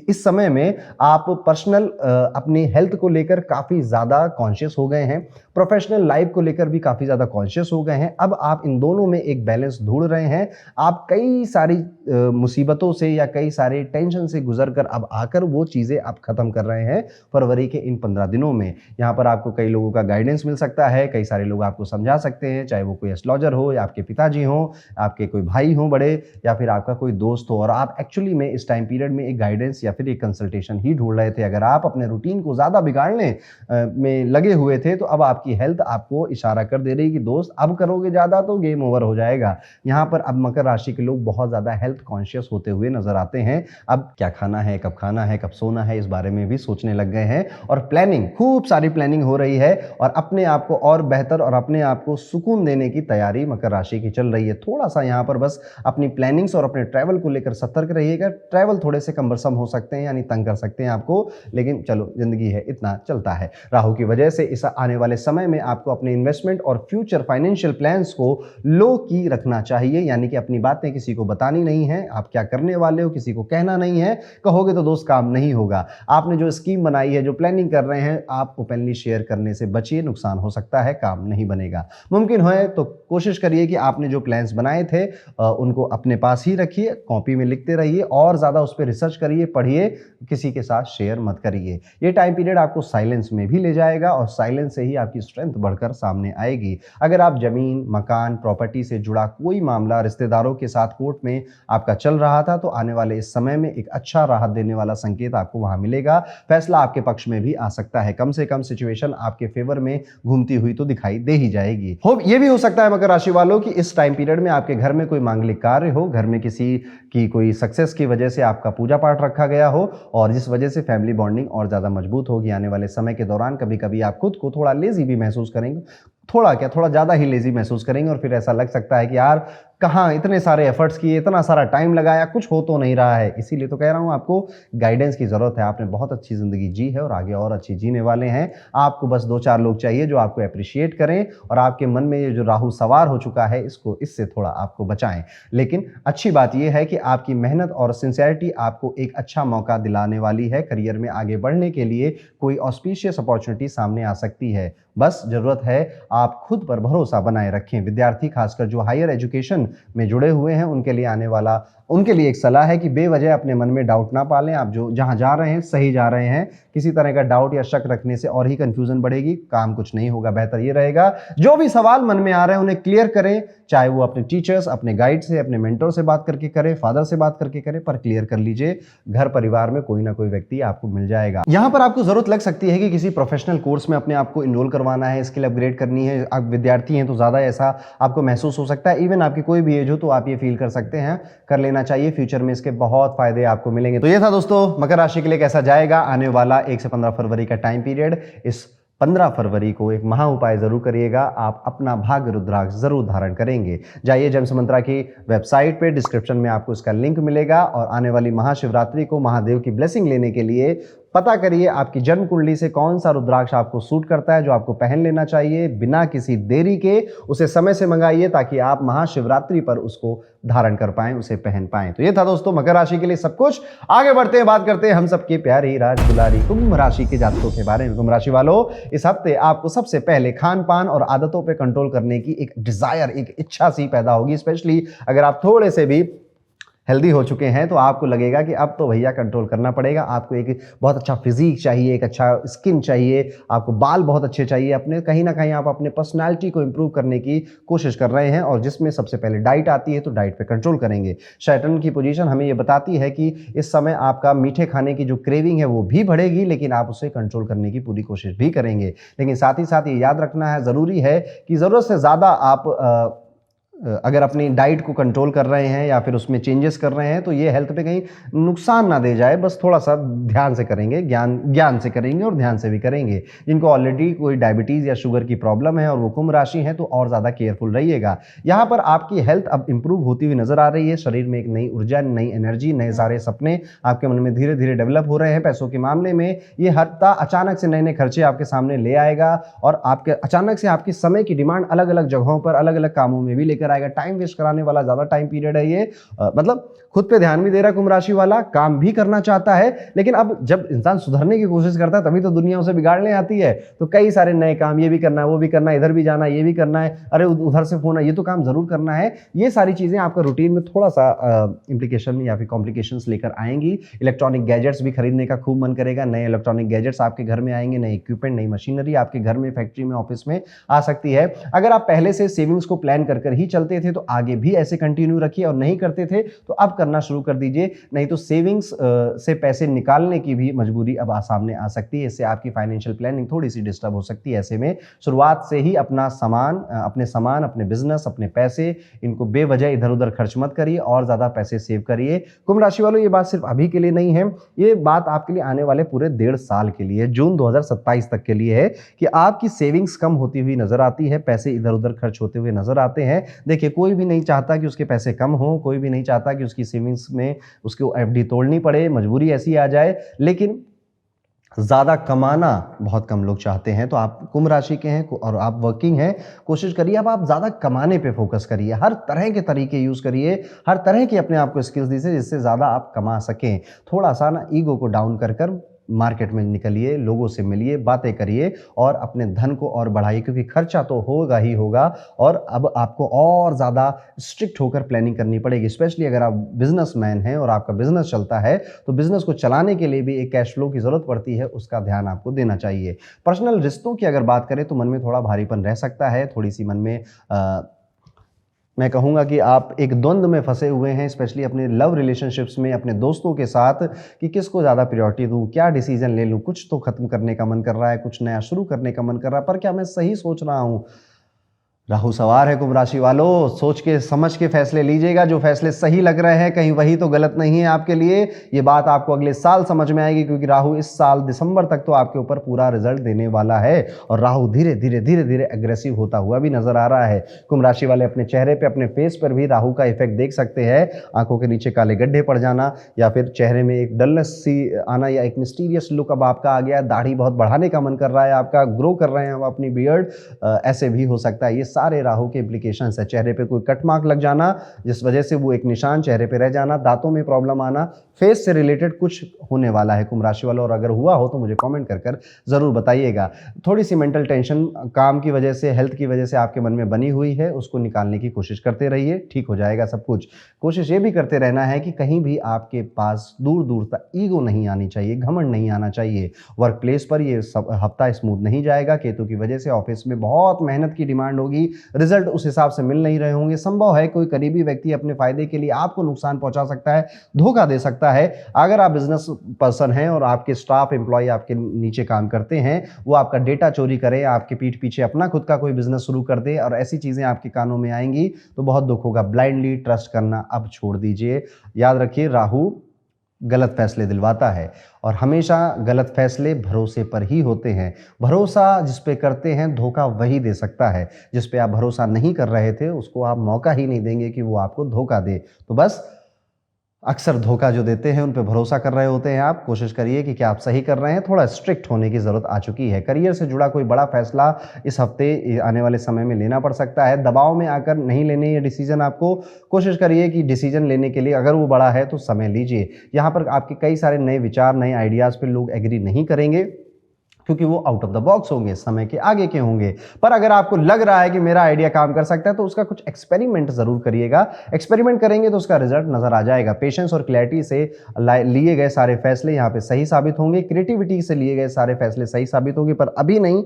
इस समय में आप पर्सनल अपनी हेल्थ को लेकर काफी ज्यादा कॉन्शियस हो गए हैं, प्रोफेशनल लाइफ को लेकर भी काफी ज्यादा कॉन्शियस हो गए हैं। अब आप इन दोनों में एक बैलेंस ढूंढ रहे हैं। आप कई सारी मुसीबतों से या कई सारे टेंशन से गुजरकर अब आकर वो चीजें आप खत्म कर रहे हैं फरवरी के इन 15 दिनों में। यहाँ पर आपको कई लोगों का गाइडेंस मिल सकता है, कई सारे लोग आपको समझा सकते हैं, चाहे वो कोई एस्ट्रोलॉजर हो या आपके पिताजी हो, आपके कोई भाई हो बड़े, या फिर आपका कोई दोस्त हो, और आप एक्चुअली में इस टाइम पीरियड में एक गाइडेंस या फिर एक कंसल्टेशन ही ढूंढ रहे थे। अगर आप अपने रूटीन को ज्यादा बिगाड़ने में लगे हुए थे तो अब आपकी हेल्थ आपको इशारा कर दे रही है कि दोस्त अब करोगे ज्यादा तो गेम ओवर हो जाएगा। यहाँ पर अब मकर राशि के लोग बहुत ज्यादा हेल्थ कॉन्शियस होते हुए नजर आते हैं। अब क्या खाना है, कब सोना है, इस बारे में भी सोचने लग गए हैं और प्लानिंग, खूब सारी प्लानिंग हो रही है और अपने आप को और बेहतर और अपने आप को सुकून देने की तैयारी मकर राशि की चल रही है। थोड़ा सा यहाँ पर बस अपनी प्लानिंग्स और अपने ट्रैवल को लेकर सतर्क रहिएगा। ट्रैवल थोड़े से कम्बरसम हो सकते हैं, यानी तंग कर सकते हैं आपको, लेकिन चलो जिंदगी है, इतना चलता है। राहु की वजह से इस आने वाले समय में आपको अपने इन्वेस्टमेंट और फ्यूचर फाइनेंशियल प्लान्स को लो की रखना चाहिए, यानी कि अपनी बातें किसी को बतानी नहीं है। आप क्या करने वाले हो किसी को कहना नहीं है, कहोगे तो दोस्त काम नहीं होगा। आपने जो स्कीम बनाई है, जो प्लानिंग कर रहे हैं, आप ओपनली शेयर करने से बचिए, नुकसान हो सकता है, काम नहीं बनेगा। मुमकिन हो तो कोशिश करिए कि आपने जो प्लान्स बनाए थे उनको अपने पास ही रखिए, कॉपी में लिखते रहिए और ज्यादा उस पर रिसर्च करिए, पढ़िए, किसी के साथ शेयर मत करिए। ये टाइम पीरियड आपको साइलेंस में भी ले जाएगा और साइलेंस से ही आपकी स्ट्रेंथ बढ़कर सामने आएगी। अगर आप जमीन, मकान, प्रॉपर्टी से जुड़ा कोई मामला रिश्तेदारों के साथ कोर्ट में आपका चल रहा था तो आने वाले इस समय में एक अच्छा राहत देने वाला संकेत आपको वहां मिलेगा। फैसला आपके पक्ष में भी आ सकता है, कम से कम सिचुएशन आपके फेवर में घूमती हुई तो दिखाई दे ही जाएगी। ये भी हो सकता है मकर राशि वालों कि इस टाइम पीरियड में आपके घर में कोई मांगलिक कार्य हो, घर में किसी की कोई सक्सेस की वजह से आपका पूजा पाठ रखा गया हो और जिस वजह से फैमिली बॉन्डिंग और ज्यादा मजबूत होगी। आने वाले समय के दौरान कभी कभी आप खुद को थोड़ा लेजी भी महसूस करेंगे, थोड़ा ज्यादा ही लेजी महसूस करेंगे और फिर ऐसा लग सकता है कि यार कहाँ इतने सारे एफर्ट्स किए, इतना सारा टाइम लगाया, कुछ हो तो नहीं रहा है। इसीलिए तो कह रहा हूँ आपको गाइडेंस की जरूरत है। आपने बहुत अच्छी जिंदगी जी है और आगे और अच्छी जीने वाले हैं। आपको बस 2-4 लोग चाहिए जो आपको अप्रिशिएट करें और आपके मन में ये जो राहु सवार हो चुका है इससे थोड़ा आपको बचाएं। लेकिन अच्छी बात यह है कि आपकी मेहनत और सिंसियरिटी आपको एक अच्छा मौका दिलाने वाली है। करियर में आगे बढ़ने के लिए कोई ऑस्पिशियस अपॉर्चुनिटी सामने आ सकती है। बस जरूरत है आप खुद पर भरोसा बनाए रखें। विद्यार्थी खासकर जो हायर एजुकेशन में जुड़े हुए हैं उनके लिए एक सलाह है कि बेवजह अपने मन में डाउट ना पालें। आप जो जहां जा रहे हैं सही जा रहे हैं, किसी तरह का डाउट या शक रखने से और ही कंफ्यूजन बढ़ेगी, काम कुछ नहीं होगा। बेहतर ये रहेगा जो भी सवाल मन में आ रहे हैं उन्हें क्लियर करें, चाहे वो अपने टीचर्स, अपने गाइड से, अपने मेंटर से बात करके करें, फादर से बात करके करें, पर क्लियर कर लीजिए। घर परिवार में कोई ना कोई व्यक्ति आपको मिल जाएगा। यहां पर आपको जरूरत लग सकती है कि किसी प्रोफेशनल कोर्स में अपने आप को इनरोल करवाना है, स्किल अपग्रेड करनी है। आप विद्यार्थी हैं तो ज्यादा ऐसा आपको महसूस हो सकता है। इवन आपकी कोई भी एज हो तो आप ये फील कर सकते हैं, कर लेना चाहिए। फ्यूचर में इसके बहुत फायदे आपको मिलेंगे। तो ये था दोस्तों मकर राशि के लिए कैसा जाएगा आने वाला 1 से 15 फरवरी का टाइम पीरियड। इस 15 फरवरी को एक महा उपाय जरूर करिएगा, आप अपना भाग्य रुद्राक्ष जरूर धारण करेंगे। जाइए जेम्स मंत्रा की वेबसाइट पे, डिस्क्रिप्शन में आपको इसका लिंक मिलेगा और आने वाली महाशिवरात्रि को महादेव की ब्लेसिंग लेने के लिए पता करिए आपकी जन्म कुंडली से कौन सा रुद्राक्ष आपको सूट करता है, जो आपको पहन लेना चाहिए। बिना किसी देरी के उसे समय से मंगाइए ताकि आप महाशिवरात्रि पर उसको धारण कर पाएं, उसे पहन पाएं। तो ये था दोस्तों मकर राशि के लिए सब कुछ। आगे बढ़ते हैं, बात करते हैं हम सबके प्यारी राजदुलारी कुंभ राशि के जातकों के बारे में। कुंभ राशि वालों, इस हफ्ते आपको सबसे पहले खान पान और आदतों पर कंट्रोल करने की एक डिजायर, एक इच्छा सी पैदा होगी। स्पेशली अगर आप थोड़े से भी हेल्दी हो चुके हैं तो आपको लगेगा कि अब तो भैया कंट्रोल करना पड़ेगा। आपको एक बहुत अच्छा फिजिक चाहिए, एक अच्छा स्किन चाहिए, आपको बाल बहुत अच्छे चाहिए। अपने कहीं ना कहीं आप अपने पर्सनालिटी को इंप्रूव करने की कोशिश कर रहे हैं और जिसमें सबसे पहले डाइट आती है, तो डाइट पे कंट्रोल करेंगे। सैटर्न की पोजीशन हमें ये बताती है कि इस समय आपका मीठे खाने की जो क्रेविंग है वो भी बढ़ेगी, लेकिन आप उसे कंट्रोल करने की पूरी कोशिश भी करेंगे। लेकिन साथ ही साथ ये याद रखना है, ज़रूरी है कि ज़रूरत से ज़्यादा आप अगर अपनी डाइट को कंट्रोल कर रहे हैं या फिर उसमें चेंजेस कर रहे हैं तो ये हेल्थ पे कहीं नुकसान ना दे जाए, बस थोड़ा सा ध्यान से करेंगे, ज्ञान से करेंगे और ध्यान से भी करेंगे। जिनको ऑलरेडी कोई डायबिटीज़ या शुगर की प्रॉब्लम है और वो कुंभ राशि है तो और ज़्यादा केयरफुल रहिएगा। यहाँ पर आपकी हेल्थ अब इंप्रूव होती हुई नजर आ रही है, शरीर में एक नई ऊर्जा, नई एनर्जी, नए सारे सपने आपके मन में धीरे धीरे डेवलप हो रहे हैं। पैसों के मामले में ये हफ्ता अचानक से नए नए खर्चे आपके सामने ले आएगा और आपके अचानक से आपकी समय की डिमांड अलग अलग जगहों पर अलग अलग कामों में भी लेकर आएगा। टाइम वेस्ट कराने वाला ज्यादा टाइम पीरियड है ये। मतलब खुद पे ध्यान भी दे रहा है कुंभ राशि वाला, काम भी करना चाहता है, लेकिन अब जब इंसान सुधरने की कोशिश करता है तभी तो दुनिया उसे बिगाड़ने आती है। तो कई सारे नए काम, ये भी करना है, वो भी करना है, इधर भी जाना है, ये भी करना है, अरे उधर से फोन है, ये तो काम जरूर करना है। ये सारी चीजें आपका रूटीन में थोड़ा सा इंप्लीकेशन या फिर कॉम्प्लिकेशंस लेकर आएंगी। इलेक्ट्रॉनिक गैजेट्स भी खरीदने का खूब मन करेगा, नए इलेक्ट्रॉनिक गैजेट्स आपके घर में आएंगे, नए इक्विपमेंट, नई मशीनरी आपके घर में, फैक्ट्री में, ऑफिस में आ सकती है। अगर आप पहले से सेविंग्स को प्लान कर ही चलते थे तो आगे भी ऐसे कंटिन्यू रखिए, और नहीं करते थे तो अब करना शुरू कर दीजिए, नहीं तो सेविंग्स से पैसे निकालने की भी मजबूरी अब सामने आ सकती है। इससे आपकी फाइनेंशियल प्लानिंग थोड़ी सी डिस्टर्ब हो सकती है। ऐसे में शुरुआत से ही अपने सामान, अपने बिजनेस, अपने पैसे, इनको बेवजह इधर उधर खर्च मत करिए और ज्यादा पैसे सेव करिए। कुंभ राशि वालों, ये बात सिर्फ अभी के लिए नहीं है, ये बात आपके लिए आने वाले पूरे 1.5 साल के लिए, जून 2027 तक के लिए है कि आपकी सेविंग्स कम होती हुई नजर आती है, पैसे इधर उधर खर्च होते हुए नजर आते हैं। देखिए, कोई भी नहीं चाहता कि उसके पैसे कम हो, कोई भी नहीं चाहता कि उसकी सेविंग्स में उसको एफडी तोड़नी पड़े, मजबूरी ऐसी आ जाए, लेकिन ज्यादा कमाना बहुत कम लोग चाहते हैं। तो आप कुंभ राशि के हैं और आप वर्किंग हैं, कोशिश करिए अब आप ज्यादा कमाने पे फोकस करिए, हर तरह के तरीके यूज करिए, हर तरह की अपने आप को स्किल्स दीजिए जिससे ज्यादा आप कमा सकें। थोड़ा सा ना ईगो को डाउन कर मार्केट में निकलिए, लोगों से मिलिए, बातें करिए और अपने धन को और बढ़ाइए, क्योंकि खर्चा तो होगा ही होगा और अब आपको और ज़्यादा स्ट्रिक्ट होकर प्लानिंग करनी पड़ेगी। स्पेशली अगर आप बिजनेसमैन हैं और आपका बिजनेस चलता है तो बिजनेस को चलाने के लिए भी एक कैश फ्लो की ज़रूरत पड़ती है, उसका ध्यान आपको देना चाहिए। पर्सनल रिश्तों की अगर बात करें तो मन में थोड़ा भारीपन रह सकता है, थोड़ी सी मन में मैं कहूँगा कि आप एक द्वंद्व में फंसे हुए हैं, स्पेशली अपने लव रिलेशनशिप्स में, अपने दोस्तों के साथ, कि किसको ज़्यादा प्रायोरिटी दूँ, क्या डिसीजन ले लूँ। कुछ तो ख़त्म करने का मन कर रहा है, कुछ नया शुरू करने का मन कर रहा है, पर क्या मैं सही सोच रहा हूँ। राहु सवार है कुंभ राशि वालों, सोच के समझ के फैसले लीजिएगा। जो फैसले सही लग रहे हैं कहीं वही तो गलत नहीं है आपके लिए। ये बात आपको अगले साल समझ में आएगी, क्योंकि राहु इस साल दिसंबर तक तो आपके ऊपर पूरा रिजल्ट देने वाला है और राहु धीरे धीरे एग्रेसिव होता हुआ भी नजर आ रहा है। कुंभ राशि वाले अपने चेहरे पे, अपने फेस पर भी राहु का इफेक्ट देख सकते हैं। आंखों के नीचे काले गड्ढे पड़ जाना या फिर चेहरे में एक डलनेस सी आना या एक मिस्टीरियस लुक अब आपका आ गया, दाढ़ी बहुत बढ़ाने का मन कर रहा है आपका, ग्रो कर रहे हैं आप अपनी बियर्ड, ऐसे भी हो सकता है। ये सारे राहु के इम्प्लीकेशंस है। चेहरे पे कोई कट मार्क लग जाना जिस वजह से वो एक निशान चेहरे पे रह जाना, दांतों में प्रॉब्लम आना, फेस से रिलेटेड कुछ होने वाला है कुंभ राशि वालों, और अगर हुआ हो तो मुझे कमेंट कर जरूर बताइएगा। थोड़ी सी मेंटल टेंशन काम की वजह से, हेल्थ की वजह से आपके मन में बनी हुई है, उसको निकालने की कोशिश करते रहिए, ठीक हो जाएगा सब कुछ। कोशिश ये भी करते रहना है कि कहीं भी आपके पास दूर दूर तक ईगो नहीं आनी चाहिए, घमंड नहीं आना चाहिए। वर्क प्लेस पर ये हफ्ता स्मूथ नहीं जाएगा, केतु की वजह से ऑफिस में बहुत मेहनत की डिमांड होगी, रिजल्ट उस हिसाब से मिल नहीं रहे होंगे। संभव है कोई करीबी व्यक्ति अपने फायदे के लिए आपको नुकसान पहुंचा सकता है, धोखा दे सकता है। अगर आप बिजनेस पर्सन हैं और आपके स्टाफ एम्प्लॉय आपके नीचे काम करते हैं, वो आपका डेटा चोरी करे, आपके पीठ पीछे अपना खुद का कोई बिजनेस शुरू कर दे और ऐसी चीजें आपके कानों में आएंगी तो बहुत दुख होगा। ब्लाइंडली ट्रस्ट करना अब छोड़ दीजिए। याद रखिए, राहु गलत फैसले दिलवाता है और हमेशा गलत फैसले भरोसे पर ही होते हैं। भरोसा जिस पे करते हैं धोखा वही दे सकता है। जिस पे आप भरोसा नहीं कर रहे थे उसको आप मौका ही नहीं देंगे कि वो आपको धोखा दे। तो बस अक्सर धोखा जो देते हैं उन पे भरोसा कर रहे होते हैं आप। कोशिश करिए कि क्या आप सही कर रहे हैं। थोड़ा स्ट्रिक्ट होने की ज़रूरत आ चुकी है। करियर से जुड़ा कोई बड़ा फैसला इस हफ्ते आने वाले समय में लेना पड़ सकता है। दबाव में आकर नहीं लेने ये डिसीजन आपको। कोशिश करिए कि डिसीजन लेने के लिए अगर वो बड़ा है तो समय लीजिए। यहाँ पर आपके कई सारे नए विचार, नए आइडियाज़ पर लोग एग्री नहीं करेंगे क्योंकि वो आउट ऑफ द बॉक्स होंगे, समय के आगे के होंगे। पर अगर आपको लग रहा है कि मेरा आइडिया काम कर सकता है तो उसका कुछ एक्सपेरिमेंट जरूर करिएगा। एक्सपेरिमेंट करेंगे तो उसका रिजल्ट नजर आ जाएगा। पेशेंस और क्लैरिटी से लिए गए सारे फैसले यहाँ पे सही साबित होंगे। क्रिएटिविटी से लिए गए सारे फैसले सही साबित होंगे, पर अभी नहीं,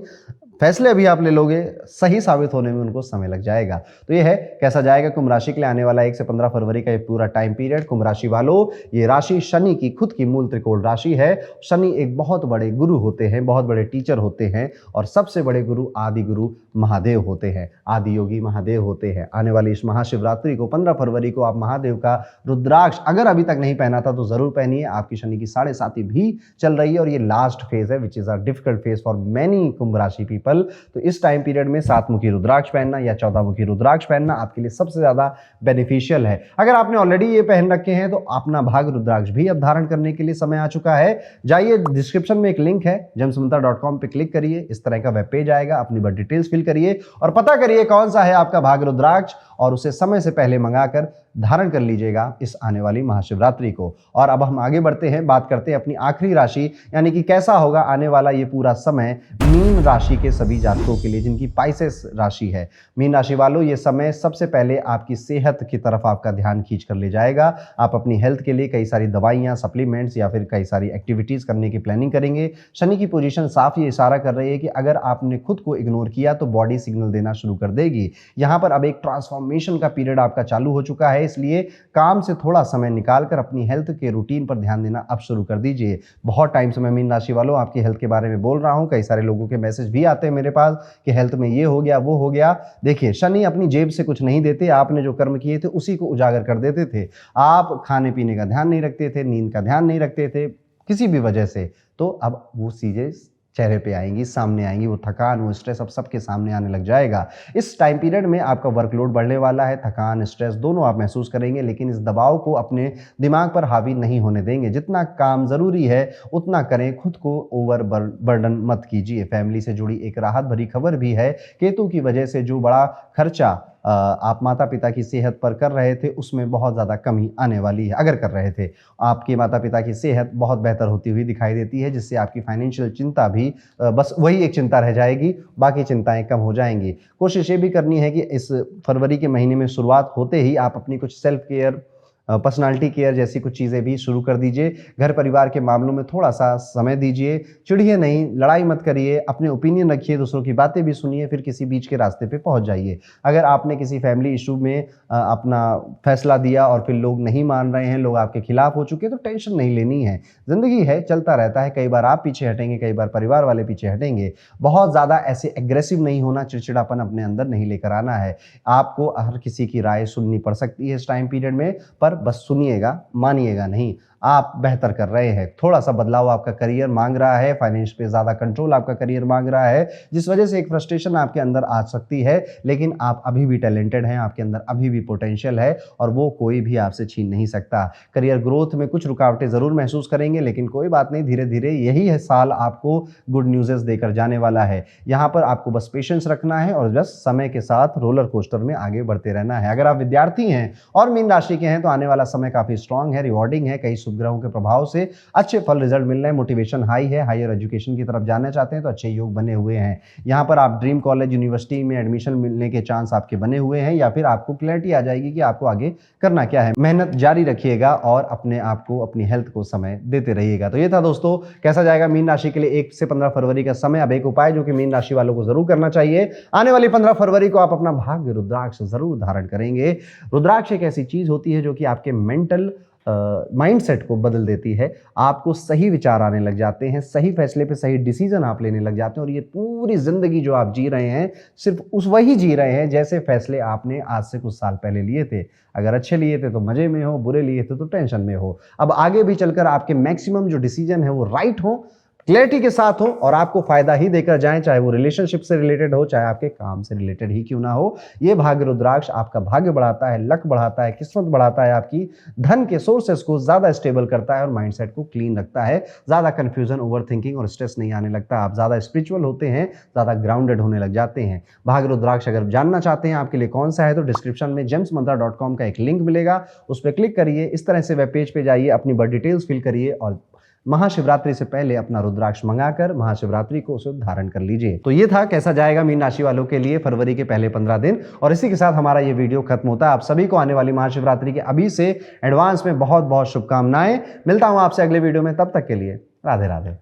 फैसले अभी आप ले लोगे, सही साबित होने में उनको समय लग जाएगा। तो ये है कैसा जाएगा कुंभ राशि के लिए आने वाला 1 से 15 फरवरी का ये पूरा टाइम पीरियड। कुंभ राशि वालों, ये राशि शनि की खुद की मूल त्रिकोण राशि है। शनि एक बहुत बड़े गुरु होते हैं, बहुत बड़े टीचर होते हैं और सबसे बड़े गुरु आदि गुरु महादेव होते हैं, आदि योगी महादेव होते हैं। आने वाली इस महाशिवरात्रि को 15 फरवरी को आप महादेव का रुद्राक्ष अगर अभी तक नहीं पहना था तो जरूर पहनिए। आपकी शनि की 7.5 भी चल रही है और ये लास्ट फेज है which is a difficult phase for many Kumbh rashi people. तो इस टाइम पीरियड में 7 मुखी रुद्राक्ष पहनना या 14 मुखी रुद्राक्ष पहनना आपके लिए सबसे ज्यादा बेनिफिशियल है। अगर आपने ऑलरेडी ये पहन रखे हैं तो अपना भाग रुद्राक्ष भी अब धारण करने के लिए समय आ चुका है। जाइए, डिस्क्रिप्शन में एक लिंक है gemsmantra.com पे क्लिक करिए, इस तरह का वेब पेज आएगा, अपनी बर्थ डिटेल्स फिल करिए और पता करिए कौन सा है आपका भाग रुद्राक्ष और उसे समय से पहले मंगाकर धारण कर लीजिएगा इस आने वाली महाशिवरात्रि को। और अब हम आगे बढ़ते हैं, बात करते हैं अपनी आखिरी राशि यानी कि कैसा होगा आने वाला ये पूरा समय मीन राशि के सभी जातकों के लिए जिनकी पाइसेस राशि है। मीन राशि वालों, ये समय सबसे पहले आपकी सेहत की तरफ आपका ध्यान खींच कर ले जाएगा। आप अपनी हेल्थ के लिए कई सारी दवाइयां, सप्लीमेंट्स या फिर कई सारी एक्टिविटीज करने की प्लानिंग करेंगे। शनि की पोजीशन साफ ये इशारा कर रही है कि अगर आपने खुद को इग्नोर किया तो बॉडी सिग्नल देना शुरू कर देगी। यहां पर अब एक ट्रांसफॉर्मेशन का पीरियड आपका चालू हो चुका है, इसलिए काम से थोड़ा समय निकालकर अपनी हेल्थ के रूटीन पर ध्यान देना अब शुरू कर दीजिए। बहुत टाइम से मैं मीन राशि वालों आपकी हेल्थ के बारे में बोल रहा हूं, कई सारे लोगों के मैसेज भी आते हैं मेरे पास कि हेल्थ में ये हो गया वो हो गया। देखिए, शनि अपनी जेब से कुछ नहीं देते, आपने जो कर्म किए थे उसी को उजागर कर देते थे। आप खाने पीने का ध्यान नहीं रखते थे, नींद का ध्यान नहीं रखते थे किसी भी वजह से, तो अब वो चीजें चेहरे पे आएंगी, सामने आएंगी, वो थकान, वो स्ट्रेस अब सबके सामने आने लग जाएगा। इस टाइम पीरियड में आपका वर्कलोड बढ़ने वाला है, थकान, स्ट्रेस दोनों आप महसूस करेंगे, लेकिन इस दबाव को अपने दिमाग पर हावी नहीं होने देंगे। जितना काम जरूरी है उतना करें, खुद को ओवर बर्डन मत कीजिए। फैमिली से जुड़ी एक राहत भरी खबर भी है, केतु की वजह से जो बड़ा खर्चा आप माता पिता की सेहत पर कर रहे थे उसमें बहुत ज़्यादा कमी आने वाली है। अगर कर रहे थे, आपके माता पिता की सेहत बहुत बेहतर होती हुई दिखाई देती है, जिससे आपकी फाइनेंशियल चिंता भी बस वही एक चिंता रह जाएगी, बाकी चिंताएं कम हो जाएंगी। कोशिश ये भी करनी है कि इस फरवरी के महीने में शुरुआत होते ही आप अपनी कुछ सेल्फ केयर, पर्सनालिटी केयर जैसी कुछ चीज़ें भी शुरू कर दीजिए। घर परिवार के मामलों में थोड़ा सा समय दीजिए, चिढ़िए नहीं, लड़ाई मत करिए, अपने ओपिनियन रखिए, दूसरों की बातें भी सुनिए, फिर किसी बीच के रास्ते पे पहुंच जाइए। अगर आपने किसी फैमिली इशू में अपना फैसला दिया और फिर लोग नहीं मान रहे हैं, लोग आपके खिलाफ हो चुके हैं, तो टेंशन नहीं लेनी है। जिंदगी है, चलता रहता है, कई बार आप पीछे हटेंगे, कई बार परिवार वाले पीछे हटेंगे। बहुत ज़्यादा ऐसे एग्रेसिव नहीं होना, चिड़चिड़ापन अपने अंदर नहीं लेकर आना है। आपको हर किसी की राय सुननी पड़ सकती है इस टाइम पीरियड में, पर बस सुनिएगा, मानिएगा नहीं। आप बेहतर कर रहे हैं, थोड़ा सा बदलाव आपका करियर मांग रहा है, फाइनेंस पे ज़्यादा कंट्रोल आपका करियर मांग रहा है, जिस वजह से एक फ्रस्ट्रेशन आपके अंदर आ सकती है। लेकिन आप अभी भी टैलेंटेड हैं, आपके अंदर अभी भी पोटेंशियल है और वो कोई भी आपसे छीन नहीं सकता। करियर ग्रोथ में कुछ रुकावटें ज़रूर महसूस करेंगे, लेकिन कोई बात नहीं, धीरे धीरे यही है साल आपको गुड न्यूज़ देकर जाने वाला है। यहाँ पर आपको बस पेशेंस रखना है और बस समय के साथ रोलर कोस्टर में आगे बढ़ते रहना है। अगर आप विद्यार्थी हैं और मीन राशि के हैं तो आने वाला समय काफ़ी स्ट्रांग है, रिवॉर्डिंग है। कई ग्रहों के प्रभाव से अच्छे फल रिजल्ट मिल रहे हैं, मोटिवेशन हाई है। हायर एजुकेशन की तरफ जाना चाहते हैं तो अच्छे योग बने हुए हैं। यहाँ पर आप ड्रीम कॉलेज, यूनिवर्सिटी में एडमिशन मिलने के चांस आपके बने हुए हैं, या फिर आपको क्लैरिटी आ जाएगी कि आपको आगे करना क्या है। मेहनत जारी रखिएगा और अपने आप को, अपनी हेल्थ को समय देते रहिएगा। तो ये था दोस्तों, कैसा जाएगा मीन राशि के लिए 1 से 15 फरवरी का समय। अब एक उपाय जो कि मीन राशि वालों को जरूर करना चाहिए, आने वाली 15 फरवरी को आप अपना भाग्य रुद्राक्ष जरूर धारण करेंगे। रुद्राक्ष एक ऐसी चीज होती है जो कि आपके मेंटल माइंडसेट को बदल देती है। आपको सही विचार आने लग जाते हैं, सही फैसले पे सही डिसीजन आप लेने लग जाते हैं और ये पूरी जिंदगी जो आप जी रहे हैं सिर्फ उस वही जी रहे हैं जैसे फैसले आपने आज से कुछ साल पहले लिए थे। अगर अच्छे लिए थे तो मजे में हो, बुरे लिए थे तो टेंशन में हो। अब आगे भी चलकर आपके मैक्सिमम जो डिसीजन है वो राइट हो, क्लैरिटी के साथ हो और आपको फायदा ही देकर जाएं, चाहे वो रिलेशनशिप से रिलेटेड हो, चाहे आपके काम से रिलेटेड ही क्यों ना हो। ये भाग्य रुद्राक्ष आपका भाग्य बढ़ाता है, लक बढ़ाता है, किस्मत बढ़ाता है, आपकी धन के सोर्सेस को ज्यादा स्टेबल करता है और माइंडसेट को क्लीन रखता है। ज्यादा कंफ्यूजन, ओवरथिंकिंग और स्ट्रेस नहीं आने लगता। आप ज्यादा स्पिरिचुअल होते हैं, ज्यादा ग्राउंडेड होने लग जाते हैं। भाग्य रुद्राक्ष अगर जानना चाहते हैं आपके लिए कौन सा है तो डिस्क्रिप्शन में gemsmantra.com का एक लिंक मिलेगा, उस पर क्लिक करिए। इस तरह से वेब पेज पे जाइए, अपनी बर्थ डिटेल्स फिल करिए और महाशिवरात्रि से पहले अपना रुद्राक्ष मंगाकर महाशिवरात्रि को उसे धारण कर लीजिए। तो ये था कैसा जाएगा मीन राशि वालों के लिए फरवरी के पहले 15 दिन। और इसी के साथ हमारा ये वीडियो खत्म होता है। आप सभी को आने वाली महाशिवरात्रि के अभी से एडवांस में बहुत बहुत शुभकामनाएं। मिलता हूं आपसे अगले वीडियो में, तब तक के लिए राधे राधे।